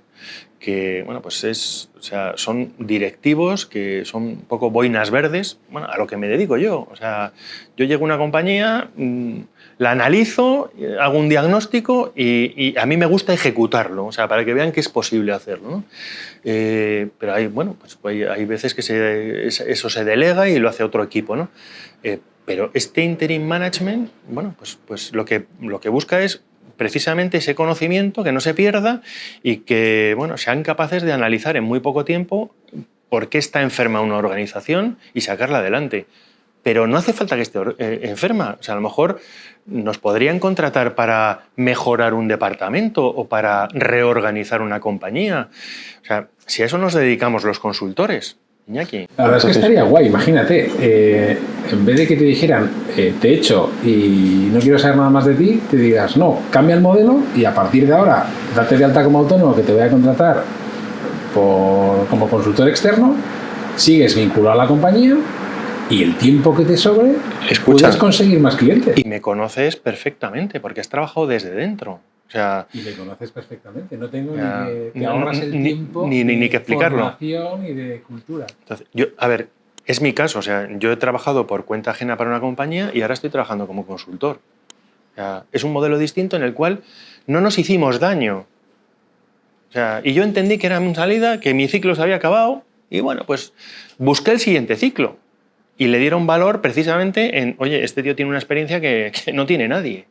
que bueno, pues son directivos que son un poco boinas verdes, bueno, a lo que me dedico yo. O sea, yo llego a una compañía, la analizo, hago un diagnóstico y a mí me gusta ejecutarlo, o sea, para que vean que es posible hacerlo, ¿no? Pero hay veces que eso se delega y lo hace otro equipo, ¿no? Pero este interim management, bueno, pues lo que busca es precisamente ese conocimiento que no se pierda y que, bueno, sean capaces de analizar en muy poco tiempo por qué está enferma una organización y sacarla adelante. Pero no hace falta que esté enferma. O sea, a lo mejor nos podrían contratar para mejorar un departamento o para reorganizar una compañía. O sea, si a eso nos dedicamos los consultores, Iñaki. La verdad es que estaría guay, imagínate, en vez de que te dijeran, te echo y no quiero saber nada más de ti, te digas, no, cambia el modelo y a partir de ahora, date de alta como autónomo que te voy a contratar como consultor externo, sigues vinculado a la compañía y el tiempo que te sobre, puedes conseguir más clientes. Y me conoces perfectamente porque has trabajado desde dentro. O sea, y me conoces perfectamente, no tengo ni que te ahorras el tiempo ni que explicarlo. De formación y de cultura. Entonces, es mi caso, o sea, yo he trabajado por cuenta ajena para una compañía y ahora estoy trabajando como consultor. O sea, es un modelo distinto en el cual no nos hicimos daño. O sea, y yo entendí que era mi salida, que mi ciclo se había acabado y bueno, pues busqué el siguiente ciclo y le dieron valor precisamente en, oye, este tío tiene una experiencia que no tiene nadie.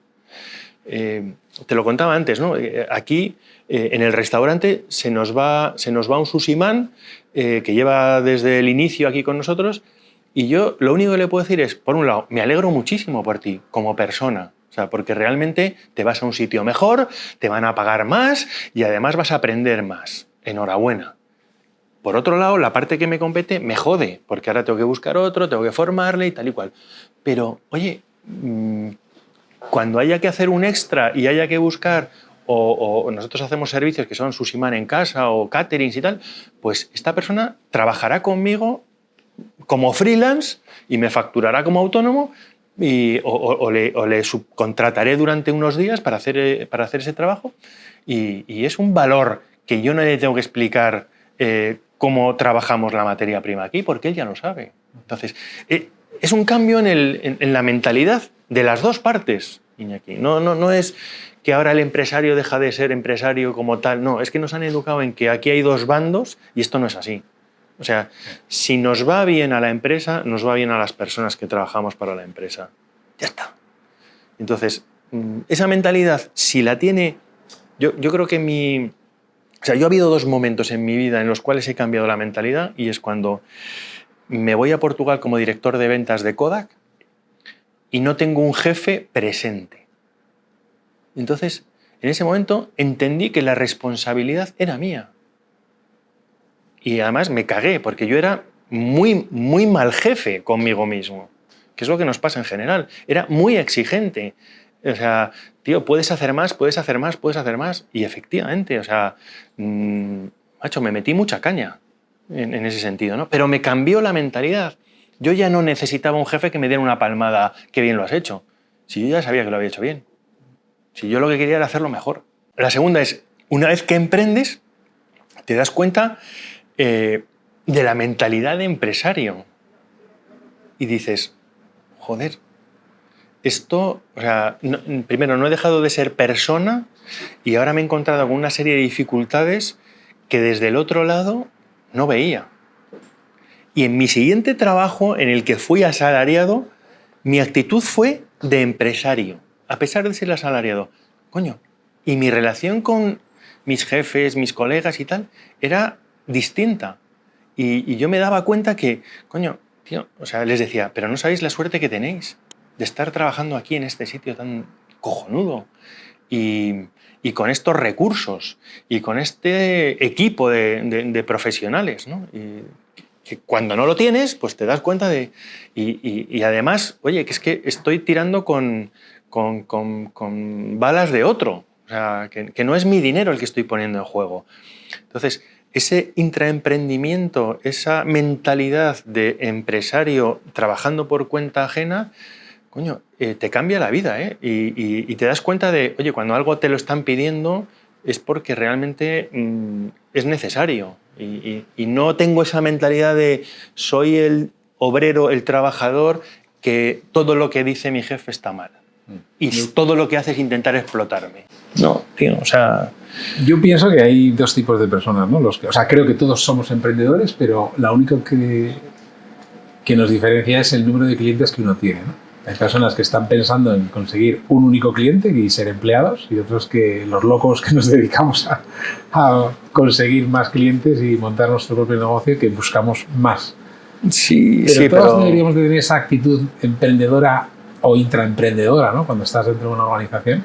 Te lo contaba antes, ¿no? Aquí en el restaurante se nos va un sushimán que lleva desde el inicio aquí con nosotros y yo lo único que le puedo decir es, por un lado, me alegro muchísimo por ti como persona, o sea, porque realmente te vas a un sitio mejor, te van a pagar más y además vas a aprender más. Enhorabuena. por otro lado, la parte que me compete me jode, porque ahora tengo que buscar otro, tengo que formarle y tal y cual. Pero, oye, cuando haya que hacer un extra y haya que buscar, o nosotros hacemos servicios que son Sushi-Man en casa o caterings y tal, pues esta persona trabajará conmigo como freelance y me facturará como autónomo o le subcontrataré durante unos días para hacer ese trabajo y es un valor que yo no le tengo que explicar cómo trabajamos la materia prima aquí porque él ya lo sabe. Entonces, es un cambio en la mentalidad de las dos partes, Iñaki. No es que ahora el empresario deja de ser empresario como tal, no, es que nos han educado en que aquí hay dos bandos y esto no es así. O sea, si nos va bien a la empresa, nos va bien a las personas que trabajamos para la empresa. Ya está. Entonces, esa mentalidad, si la tiene... Yo creo que o sea, yo ha habido dos momentos en mi vida en los cuales he cambiado la mentalidad y es cuando me voy a Portugal como director de ventas de Kodak y no tengo un jefe presente. Entonces, en ese momento entendí que la responsabilidad era mía. Y además me cagué, porque yo era muy, muy mal jefe conmigo mismo, que es lo que nos pasa en general. Era muy exigente. O sea, tío, puedes hacer más, puedes hacer más, puedes hacer más. Y efectivamente, o sea, macho, me metí mucha caña en ese sentido, ¿no? Pero me cambió la mentalidad. Yo ya no necesitaba un jefe que me diera una palmada, qué bien lo has hecho. Si yo ya sabía que lo había hecho bien. Si yo lo que quería era hacerlo mejor. La segunda es, una vez que emprendes, te das cuenta de la mentalidad de empresario. Y dices, joder, esto, o sea, primero no he dejado de ser persona y ahora me he encontrado con una serie de dificultades que desde el otro lado no veía. Y en mi siguiente trabajo, en el que fui asalariado, mi actitud fue de empresario, a pesar de ser asalariado. Coño, y mi relación con mis jefes, mis colegas y tal, era distinta. Y yo me daba cuenta que, coño, tío, o sea, les decía, pero no sabéis la suerte que tenéis de estar trabajando aquí en este sitio tan cojonudo y con estos recursos y con este equipo de profesionales, ¿no? Y que cuando no lo tienes, pues te das cuenta de... Y además, oye, que es que estoy tirando con balas de otro. O sea, que no es mi dinero el que estoy poniendo en juego. Entonces, ese intraemprendimiento, esa mentalidad de empresario trabajando por cuenta ajena, coño, te cambia la vida, ¿eh? Y te das cuenta de, oye, cuando algo te lo están pidiendo es porque realmente es necesario. Y no tengo esa mentalidad de soy el obrero, el trabajador, que todo lo que dice mi jefe está mal. Y todo lo que hace es intentar explotarme. No, tío, o sea... Yo pienso que hay dos tipos de personas, ¿no? O sea, creo que todos somos emprendedores, pero la única que nos diferencia es el número de clientes que uno tiene, ¿no? Hay personas que están pensando en conseguir un único cliente y ser empleados, y otros que los locos que nos dedicamos a conseguir más clientes y montar nuestro propio negocio, que buscamos más. Sí, pero sí, todos deberíamos de tener esa actitud emprendedora o intraemprendedora, ¿no? Cuando estás dentro de una organización.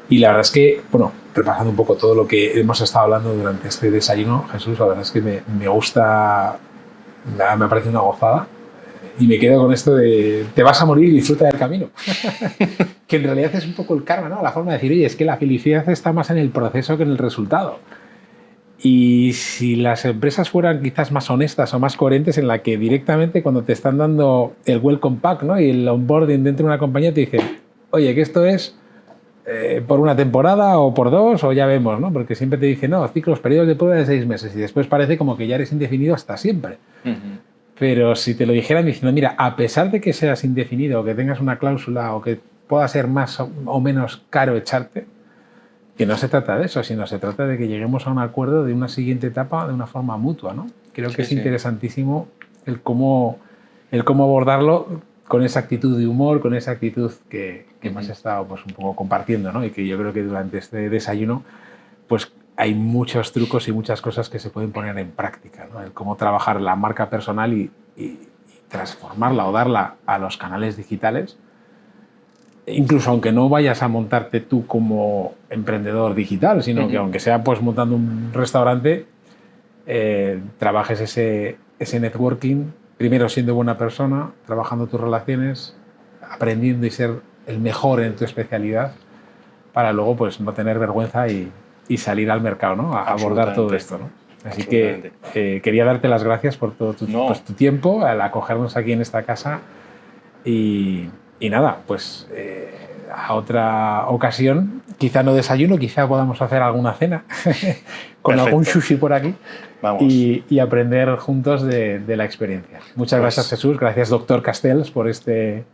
Y la verdad es que, bueno, repasando un poco todo lo que hemos estado hablando durante este desayuno, Jesús, la verdad es que me gusta, me parece una gozada. Y me quedo con esto de te vas a morir y disfruta del camino. Que en realidad es un poco el karma, ¿no? La forma de decir, oye, es que la felicidad está más en el proceso que en el resultado. Y si las empresas fueran quizás más honestas o más coherentes, en la que directamente cuando te están dando el welcome pack, ¿no? Y el onboarding dentro de una compañía te dicen, oye, que esto es por una temporada o por dos o ya vemos, ¿no? Porque siempre te dicen, no, ciclos, periodos de prueba de 6 meses y después parece como que ya eres indefinido hasta siempre. Pero si te lo dijeran diciendo, mira, a pesar de que seas indefinido o que tengas una cláusula o que pueda ser más o menos caro echarte, que no se trata de eso, sino se trata de que lleguemos a un acuerdo de una siguiente etapa de una forma mutua, ¿no? Creo que es interesantísimo el cómo abordarlo con esa actitud de humor, con esa actitud que hemos estado pues, un poco compartiendo, ¿no? Y que yo creo que durante este desayuno pues hay muchos trucos y muchas cosas que se pueden poner en práctica, ¿no? El cómo trabajar la marca personal y transformarla o darla a los canales digitales, incluso aunque no vayas a montarte tú como emprendedor digital, sino que aunque sea pues montando un restaurante, trabajes ese networking, primero siendo buena persona, trabajando tus relaciones, aprendiendo y ser el mejor en tu especialidad, para luego pues no tener vergüenza y salir al mercado, ¿no? A abordar todo esto, ¿no? Así que quería darte las gracias por todo tu tiempo, al acogernos aquí en esta casa y nada, pues a otra ocasión, quizá no desayuno, quizá podamos hacer alguna cena con algún sushi por aquí. Vamos. Y aprender juntos de la experiencia. Muchas gracias, Jesús. Gracias, doctor Castells, por este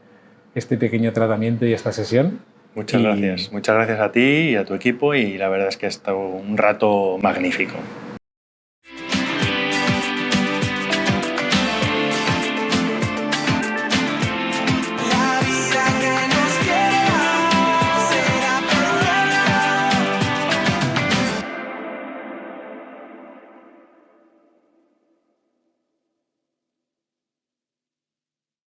pequeño tratamiento y esta sesión. Muchas gracias. Muchas gracias a ti y a tu equipo y la verdad es que ha estado un rato magnífico.